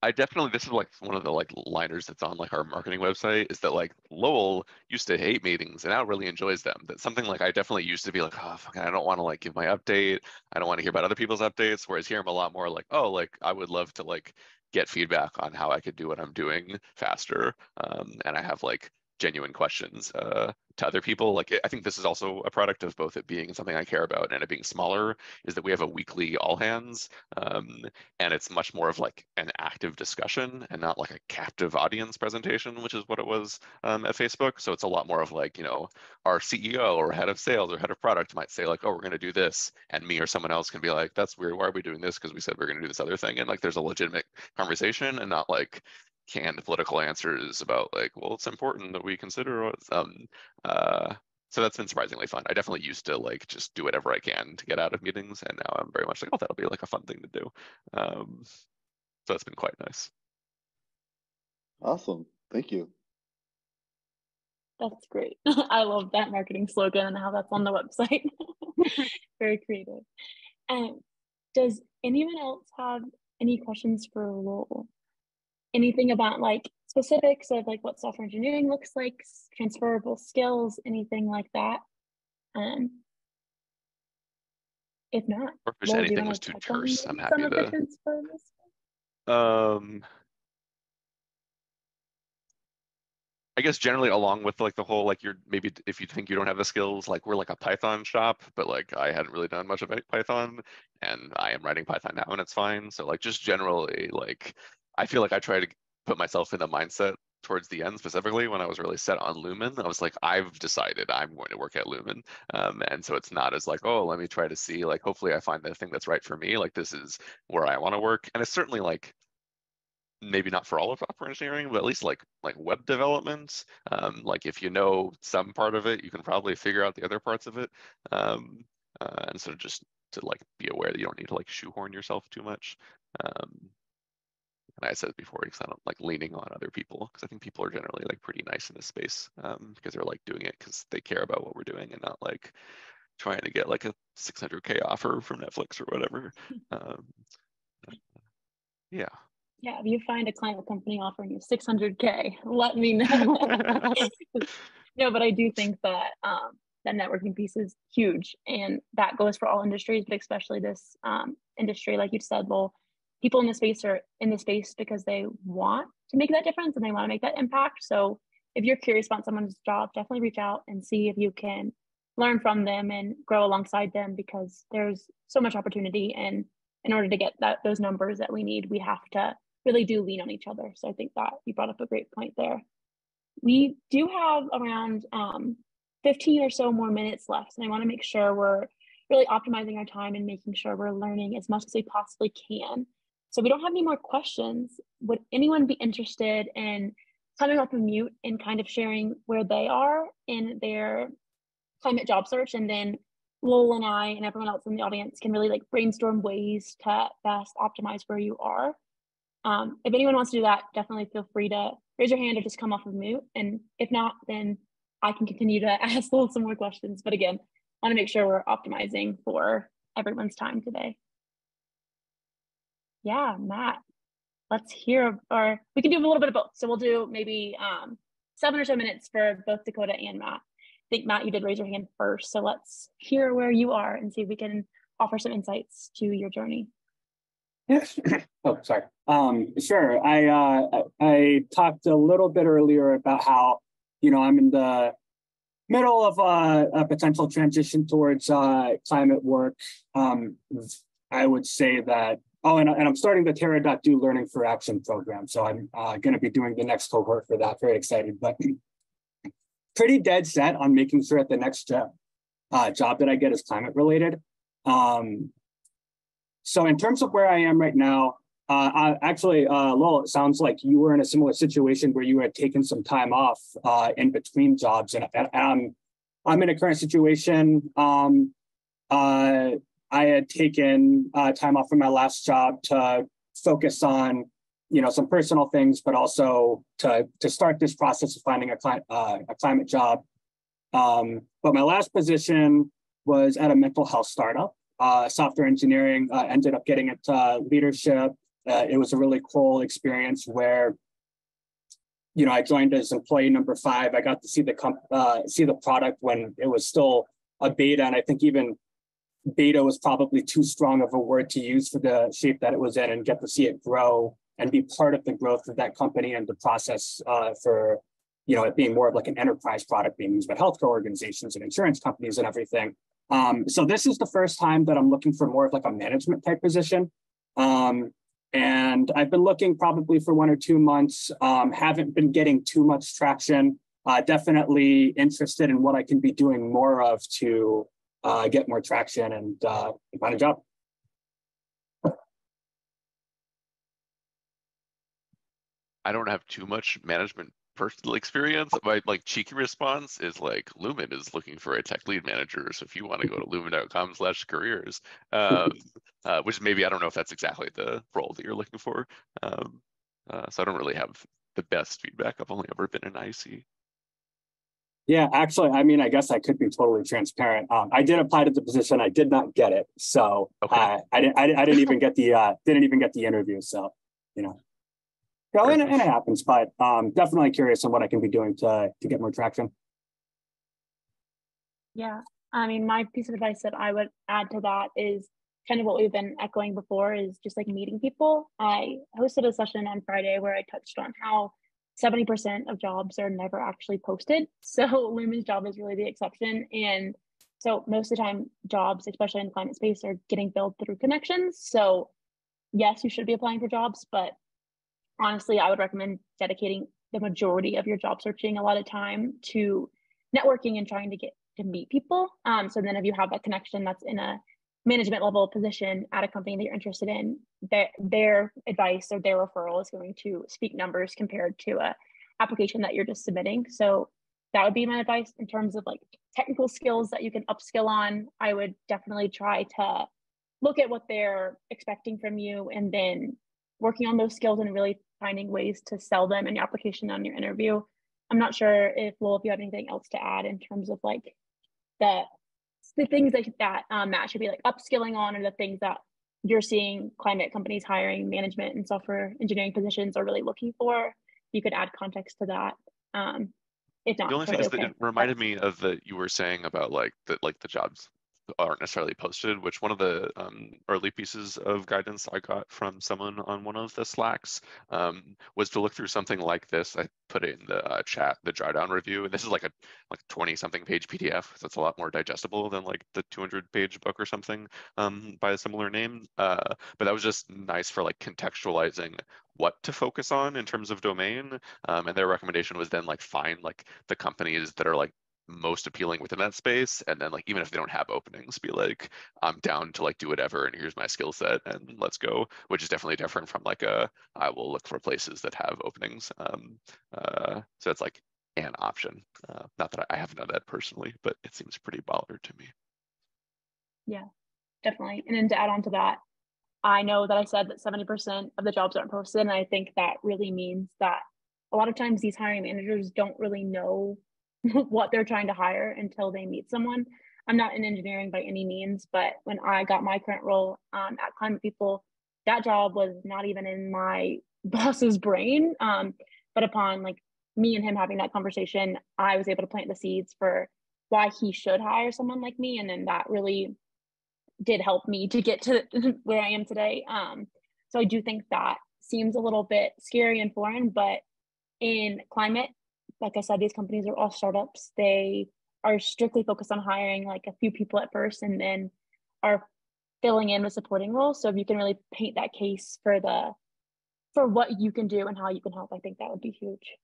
I definitely, this is like one of the like liners that's on like our marketing website is that like Lowell used to hate meetings and now really enjoys them. That's something like I definitely used to be like, oh, fuck, I don't want to like give my update. I don't want to hear about other people's updates. Whereas here I'm a lot more like, oh, like I would love to like get feedback on how I could do what I'm doing faster. And I have like genuine questions to other people. Like I think this is also a product of both it being something I care about and it being smaller, is that we have a weekly all hands. And it's much more of like an active discussion and not like a captive audience presentation, which is what it was at Facebook. So it's a lot more of like, you know, our CEO or head of sales or head of product might say like, oh, we're going to do this. And me or someone else can be like, that's weird. Why are we doing this? Because we said we're going to do this other thing. And like, there's a legitimate conversation and not like canned political answers about like, well, it's important that we consider what's, so that's been surprisingly fun. I definitely used to like just do whatever I can to get out of meetings, and now I'm very much like, oh, that'll be like a fun thing to do. So it's been quite nice. Awesome. Thank you. That's great. I love that marketing slogan and how that's on the website. Very creative. And does anyone else have any questions for Lowell? Anything about like specifics of like what software engineering looks like, transferable skills, anything like that? If not, Or if Lowell, anything was too terse, I'm happy to. I guess generally along with like the whole like you're maybe if you think you don't have the skills, like we're like a Python shop, but like I hadn't really done much of Python and I am writing Python now and it's fine. So like just generally like I feel like I try to put myself in the mindset towards the end, specifically when I was really set on Lumen. I was like, I've decided I'm going to work at Lumen. And so it's not as like, oh, let me try to see, like, hopefully I find the thing that's right for me. Like this is where I want to work. And it's certainly like, maybe not for all of software engineering, but at least like web development. Like if you know some part of it, you can probably figure out the other parts of it. And so just to like be aware that you don't need to like shoehorn yourself too much. And I said before, it's kind of like leaning on other people, because I think people are generally like pretty nice in this space because they're like doing it because they care about what we're doing and not like trying to get like a 600K offer from Netflix or whatever. Yeah. Yeah, if you find a climate company offering you 600K, let me know. No, but I do think that that networking piece is huge, and that goes for all industries, but especially this industry, like you said, well, people in the space are in the space because they want to make that difference and they want to make that impact. So if you're curious about someone's job, definitely reach out and see if you can learn from them and grow alongside them, because there's so much opportunity. And in order to get those numbers that we need, we have to really do lean on each other. So I think that you brought up a great point there. We do have around 15 or so more minutes left, and I want to make sure we're really optimizing our time and making sure we're learning as much as we possibly can. So we don't have any more questions. Would anyone be interested in coming off of mute and kind of sharing where they are in their climate job search? And then Lowell and I and everyone else in the audience can really like brainstorm ways to best optimize where you are. If anyone wants to do that, definitely feel free to raise your hand or just come off of mute. And if not, then I can continue to ask Lowell some more questions. But again, I want to make sure we're optimizing for everyone's time today. Yeah, Matt, let's hear, or we can do a little bit of both. So we'll do maybe 7 or so minutes for both Dakota and Matt. I think, Matt, you did raise your hand first. So let's hear where you are and see if we can offer some insights to your journey. Yes. Oh, sorry. Sure. I talked a little bit earlier about how, you know, I'm in the middle of a potential transition towards climate work. I would say that and I'm starting the Terra.do Learning for Action program. So I'm going to be doing the next cohort for that. Very excited, but pretty dead set on making sure that the next job that I get is climate related. So in terms of where I am right now, Lowell, it sounds like you were in a similar situation where you had taken some time off in between jobs, and I'm in a current situation. I had taken time off from my last job to focus on, some personal things, but also to start this process of finding a climate job. But my last position was at a mental health startup, software engineering. Ended up getting into leadership. It was a really cool experience where, I joined as employee number 5. I got to see the product when it was still a beta, and I think even beta was probably too strong of a word to use for the shape that it was in, and get to see it grow and be part of the growth of that company and the process for, it being more of like an enterprise product being used by healthcare organizations and insurance companies and everything. So this is the first time that I'm looking for more of like a management type position. And I've been looking probably for 1 or 2 months, haven't been getting too much traction, definitely interested in what I can be doing more of to get more traction and find a job. I don't have too much management personal experience. My cheeky response is Lumen is looking for a tech lead manager. So if you want to go to lumen.com/careers, which maybe, I don't know if that's exactly the role that you're looking for. So I don't really have the best feedback. I've only ever been an IC. Yeah, actually, I guess I could be totally transparent. I did apply to the position. I did not get it. So okay. I didn't even get the interview. So, and it happens, but definitely curious on what I can be doing to get more traction. Yeah, my piece of advice that I would add to that is kind of what we've been echoing before, is just meeting people. I hosted a session on Friday where I touched on how 70% of jobs are never actually posted. So Lumen's job is really the exception. And so most of the time, jobs, especially in the climate space, are getting filled through connections. So yes, you should be applying for jobs, but honestly, I would recommend dedicating the majority of your job searching a lot of time to networking and trying to get to meet people. So then if you have that connection that's in a management level position at a company that you're interested in, their advice or their referral is going to speak numbers compared to a application that you're just submitting. So that would be my advice in terms of technical skills that you can upskill on. I would definitely try to look at what they're expecting from you and then working on those skills and really finding ways to sell them in your application on your interview. I'm not sure if you have anything else to add in terms of the things that Matt should be upskilling on, or the things that you're seeing climate companies hiring management and software engineering positions are really looking for. You could add context to that. If not, the only thing is that it reminded me of that you were saying about the jobs aren't necessarily posted, which one of the early pieces of guidance I got from someone on one of the Slacks was to look through something like this. I put it in the chat, the drawdown review, and this is like a 20-something page PDF, so it's a lot more digestible than the 200-page book or something by a similar name. But that was just nice for contextualizing what to focus on in terms of domain. And their recommendation was then find the companies that are most appealing within that space, and then even if they don't have openings, be I'm down to do whatever, and here's my skill set and let's go, which is definitely different from I will look for places that have openings. So it's an option. Not that I haven't done that personally, but it seems pretty baller to me. Yeah, definitely. And then to add on to that, I know that I said that 70% of the jobs aren't posted, and I think that really means that a lot of times these hiring managers don't really know what they're trying to hire until they meet someone. I'm not in engineering by any means, but when I got my current role at Climate People, that job was not even in my boss's brain. But upon me and him having that conversation, I was able to plant the seeds for why he should hire someone like me. And then that really did help me to get to where I am today. So I do think that seems a little bit scary and foreign, but in climate, like I said, these companies are all startups. They are strictly focused on hiring a few people at first, and then are filling in with supporting roles. So if you can really paint that case for what you can do and how you can help, I think that would be huge.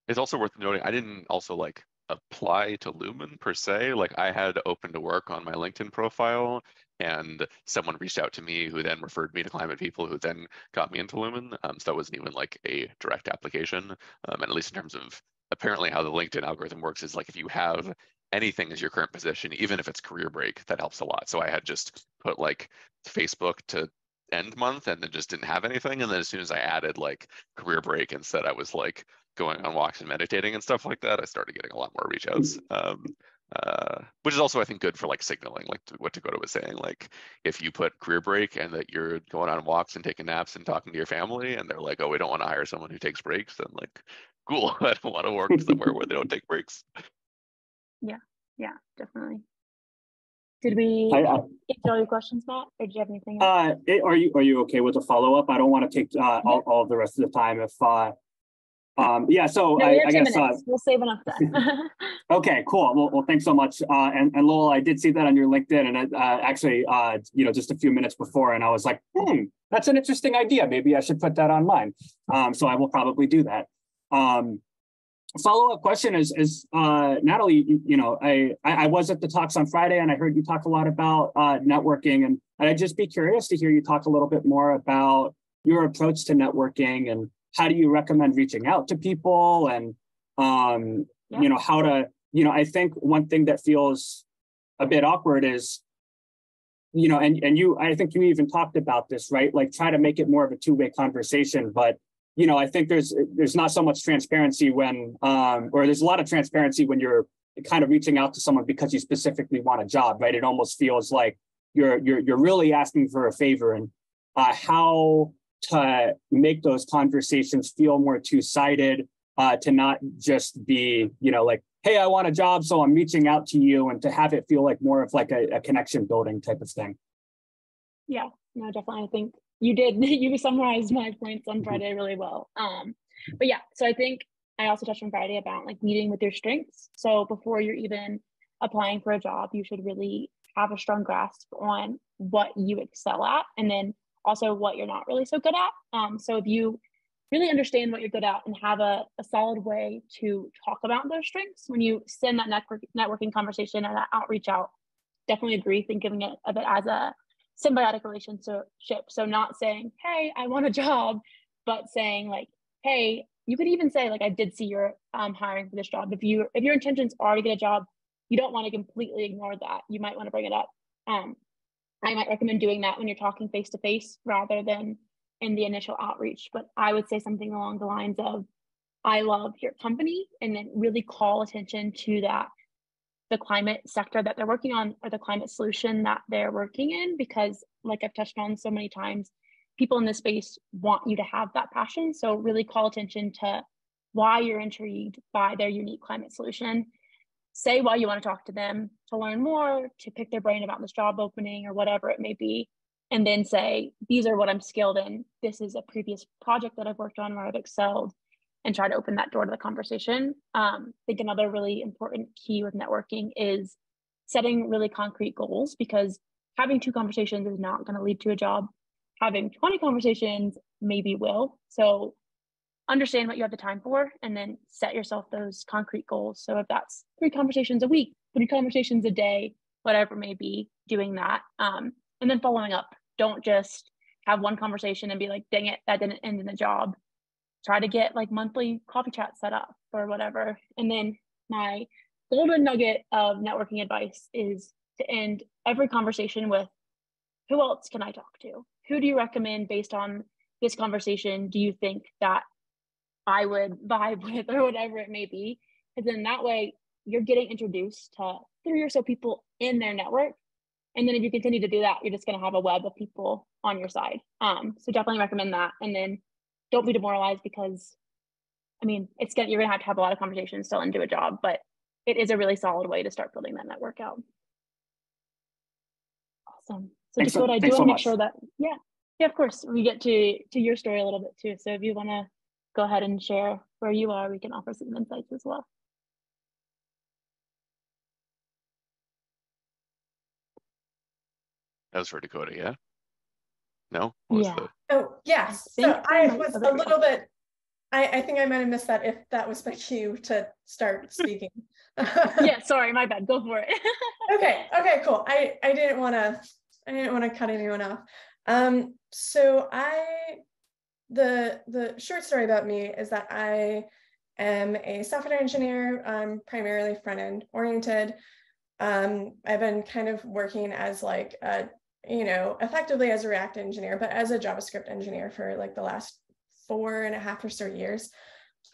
It's also worth noting, I didn't also like apply to Lumen per se. Like I had open to work on my LinkedIn profile, and someone reached out to me who then referred me to Climate People, who then got me into Lumen. So that wasn't even like a direct application. And at least in terms of apparently how the LinkedIn algorithm works is like if you have anything as your current position, even if it's career break, that helps a lot. So I had just put like Facebook to end month and then just didn't have anything. And then as soon as I added like career break and said I was like going on walks and meditating and stuff like that, I started getting a lot more reach outs. Which is also, I think, good for like signaling, like what Dakota was saying. Like if you put career break and that you're going on walks and taking naps and talking to your family, and they're like, oh, we don't want to hire someone who takes breaks, then like, cool, I don't want to work somewhere where they don't take breaks. Yeah, definitely. Did we answer all your questions, Matt, or do you have anything else? Are you okay with a follow-up? I don't want to take all of the rest of the time. If yeah, so no, I guess we'll save enough time. Okay, cool. Well, thanks so much. And Lowell, I did see that on your LinkedIn, and actually, just a few minutes before, and I was like, that's an interesting idea. Maybe I should put that on mine. So I will probably do that. Follow-up question is Natalie, I was at the talks on Friday, and I heard you talk a lot about networking, and I'd just be curious to hear you talk a little bit more about your approach to networking, and how do you recommend reaching out to people, and how to, I think one thing that feels a bit awkward is, and you, I think you even talked about this, right? Like try to make it more of a two-way conversation, but I think there's not so much transparency when, or there's a lot of transparency when you're kind of reaching out to someone because you specifically want a job, right? It almost feels like you're really asking for a favor, and how to make those conversations feel more two-sided, to not just be, like, hey, I want a job, so I'm reaching out to you, and to have it feel like more of like a connection building type of thing. Yeah, no, definitely. I think you summarized my points on Friday really well. But yeah, so I think I also touched on Friday about like leading with your strengths. So before you're even applying for a job, you should really have a strong grasp on what you excel at, and then also what you're not really so good at. So if you really understand what you're good at and have a solid way to talk about those strengths, when you send that networking conversation or that outreach out, definitely agree, thinking of it as a symbiotic relationship. So not saying, hey, I want a job, but saying like, hey, you could even say like, I did see you're hiring for this job. If your intentions are to get a job, you don't want to completely ignore that. You might want to bring it up. I might recommend doing that when you're talking face to face rather than in the initial outreach. But I would say something along the lines of, I love your company, and then really call attention to that, the climate sector that they're working on or the climate solution that they're working in, because like I've touched on so many times, people in this space want you to have that passion. So really call attention to why you're intrigued by their unique climate solution. Say why you want to talk to them, to learn more, to pick their brain about this job opening or whatever it may be. And then say, these are what I'm skilled in. This is a previous project that I've worked on where I've excelled, and try to open that door to the conversation. I think another really important key with networking is setting really concrete goals, because having 2 conversations is not going to lead to a job. Having 20 conversations maybe will. So understand what you have the time for, and then set yourself those concrete goals. So if that's 3 conversations a week, 3 conversations a day, whatever it may be, doing that. And then following up. Don't just have one conversation and be like, dang it, that didn't end in a job. Try to get like monthly coffee chats set up or whatever. And then my golden nugget of networking advice is to end every conversation with, who else can I talk to? Who do you recommend based on this conversation? Do you think that I would vibe with, or whatever it may be? Because then that way you're getting introduced to 3 or so people in their network. And then if you continue to do that, you're just going to have a web of people on your side. So definitely recommend that. And then don't be demoralized, because you're going to have a lot of conversations still into a job, but it is a really solid way to start building that network out. Awesome. So Dakota, I do want to make sure that, yeah, of course, we get to your story a little bit too. So if you want to go ahead and share where you are, we can offer some insights as well. That was for Dakota, yeah? No? What was the... Oh, yes. So I was a little bit, I think I might have missed that if that was my cue to start speaking. Yeah, sorry, my bad. Go for it. Okay, cool. I didn't want to cut anyone off. So the short story about me is that I am a software engineer. I'm primarily front-end oriented. I've been kind of working as like a, effectively as a React engineer, but as a JavaScript engineer for like the last 4.5 or so years.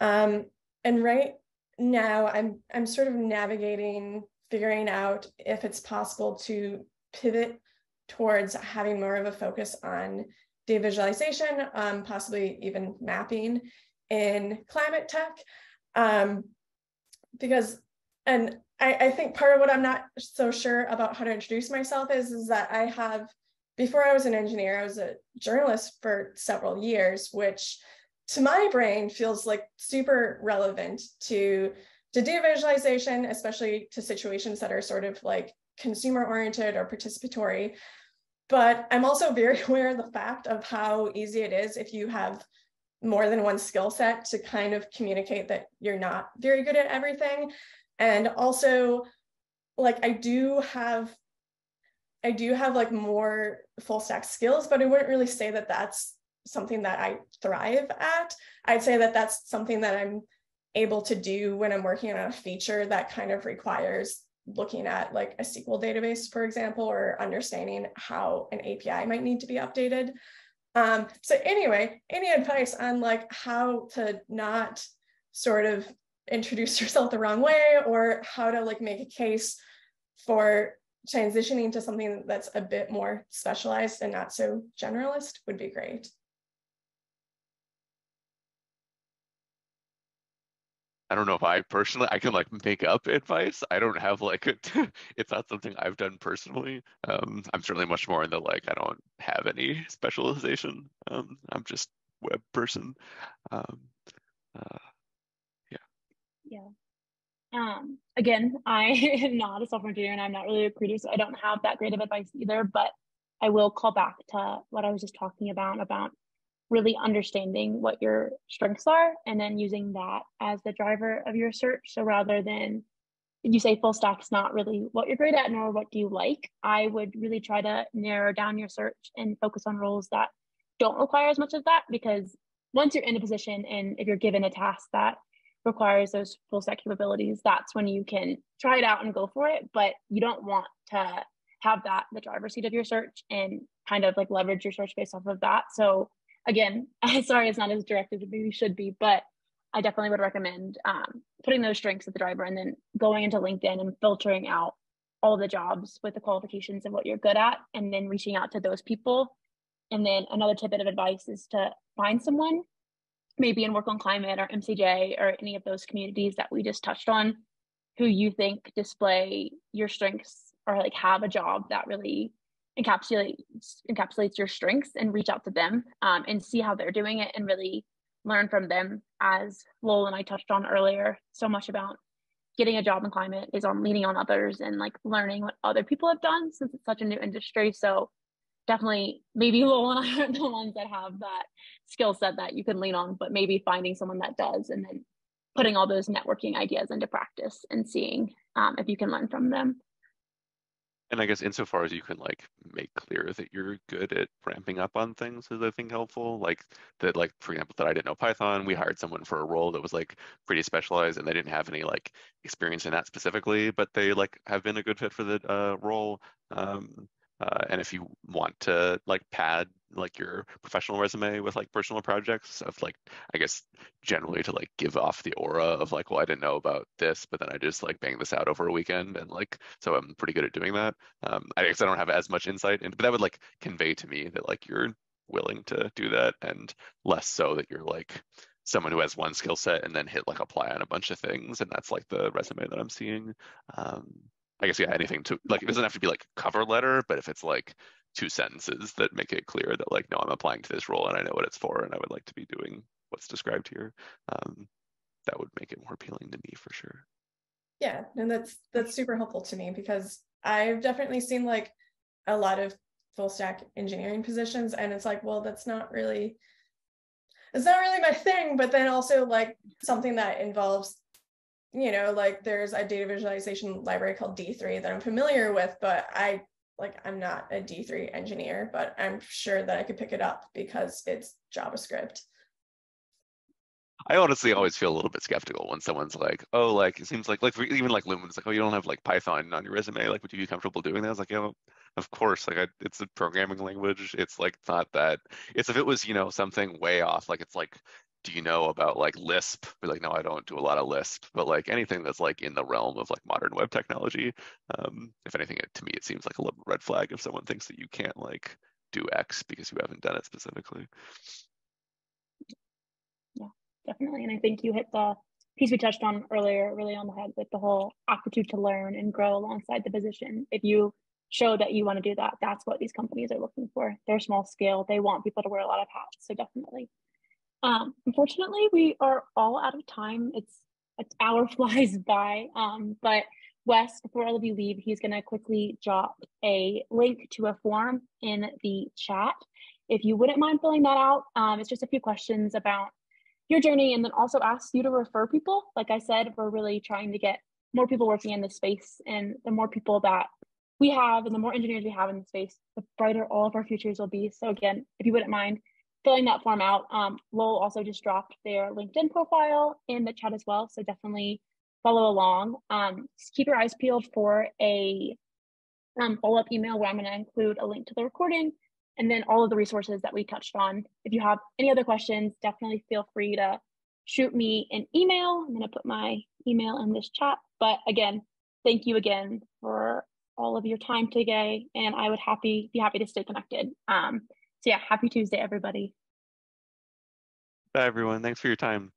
And right now I'm sort of navigating, figuring out if it's possible to pivot towards having more of a focus on data visualization, possibly even mapping in climate tech. Because, and I think part of what I'm not so sure about how to introduce myself is that before I was an engineer, I was a journalist for several years, which to my brain feels like super relevant to data visualization, especially to situations that are sort of like consumer oriented or participatory. But I'm also very aware of the fact of how easy it is if you have more than one skill set to kind of communicate that you're not very good at everything. And also, like, I do have like more full stack skills, but I wouldn't really say that that's something that I thrive at. I'd say that that's something that I'm able to do when I'm working on a feature that kind of requires looking at like a SQL database, for example, or understanding how an API might need to be updated. So anyway, any advice on like how to not sort of introduce yourself the wrong way, or how to like make a case for transitioning to something that's a bit more specialized and not so generalist would be great. I don't know if I can like make up advice. I don't have like it's not something I've done personally. I'm certainly much more in the like, I don't have any specialization. I'm just web person. Again, I am not a software engineer and I'm not really a recruiter, so I don't have that great of advice either, but I will call back to what I was just talking about really understanding what your strengths are and then using that as the driver of your search. So rather than you say full stack's not really what you're great at nor what do you like, I would really try to narrow down your search and focus on roles that don't require as much of that, because once you're in a position and if you're given a task that requires those full stack capabilities, that's when you can try it out and go for it. But you don't want to have that the driver's seat of your search and kind of like leverage your search based off of that. So again, sorry, it's not as direct as it maybe should be, but I definitely would recommend putting those strengths at the driver and then going into LinkedIn and filtering out all the jobs with the qualifications of what you're good at and then reaching out to those people. And then another tidbit of advice is to find someone maybe in Work on Climate or MCJ or any of those communities that we just touched on who you think display your strengths or like have a job that really encapsulates your strengths, and reach out to them and see how they're doing it and really learn from them. As Lowell and I touched on earlier, so much about getting a job in climate is on leaning on others and like learning what other people have done since it's such a new industry. So definitely maybe Lowell and I aren't the ones that have that skill set that you can lean on, but maybe finding someone that does and then putting all those networking ideas into practice and seeing if you can learn from them. And I guess insofar as you can like make clear that you're good at ramping up on things is I think helpful. Like that, like for example, that I didn't know Python. We hired someone for a role that was like pretty specialized and they didn't have any like experience in that specifically, but they like have been a good fit for the role. And if you want to like pad like your professional resume with like personal projects of like, I guess generally to like give off the aura of like, well, I didn't know about this, but then I just like banged this out over a weekend and like, so I'm pretty good at doing that. I guess I don't have as much insight into, but that would like convey to me that like you're willing to do that, and less so that you're like someone who has one skill set and then hit like apply on a bunch of things, and that's like the resume that I'm seeing. I guess, yeah, anything to like, it doesn't have to be like cover letter, but if it's like 2 sentences that make it clear that like, no, I'm applying to this role and I know what it's for and I would like to be doing what's described here, that would make it more appealing to me for sure. Yeah, and that's super helpful to me because I've definitely seen like a lot of full stack engineering positions. And it's like, well, it's not really my thing. But then also like something that involves, you know, like there's a data visualization library called D3 that I'm familiar with, but I'm not a D3 engineer, but I'm sure that I could pick it up because it's JavaScript. I honestly always feel a little bit skeptical when someone's like, oh, like, it seems like for even like Lumen, it's like, oh, you don't have like Python on your resume. Like, would you be comfortable doing that? I was like, yeah, of course. Like, it's a programming language. It's like not that. It's if it was, you know, something way off. Like, it's like, do you know about like Lisp? Be like, no, I don't do a lot of Lisp. But like anything that's like in the realm of like modern web technology, if anything, to me, it seems like a little red flag if someone thinks that you can't like do X because you haven't done it specifically. Definitely. And I think you hit the piece we touched on earlier really on the head with the whole aptitude to learn and grow alongside the position. If you show that you want to do that, that's what these companies are looking for. They're small scale. They want people to wear a lot of hats. So definitely. Unfortunately, we are all out of time. It's an hour flies by. But Wes, before all of you leave, he's going to quickly drop a link to a form in the chat. If you wouldn't mind filling that out, it's just a few questions about your journey, and then also ask you to refer people. Like I said, we're really trying to get more people working in this space, and the more people that we have and the more engineers we have in the space, the brighter all of our futures will be. So again, if you wouldn't mind filling that form out. Lowell also just dropped their LinkedIn profile in the chat as well, so definitely follow along. Just keep your eyes peeled for a follow-up email where I'm going to include a link to the recording and then all of the resources that we touched on. If you have any other questions, definitely feel free to shoot me an email. I'm going to put my email in this chat. But again, thank you again for all of your time today. And I would be happy to stay connected. So yeah, happy Tuesday, everybody. Bye, everyone. Thanks for your time.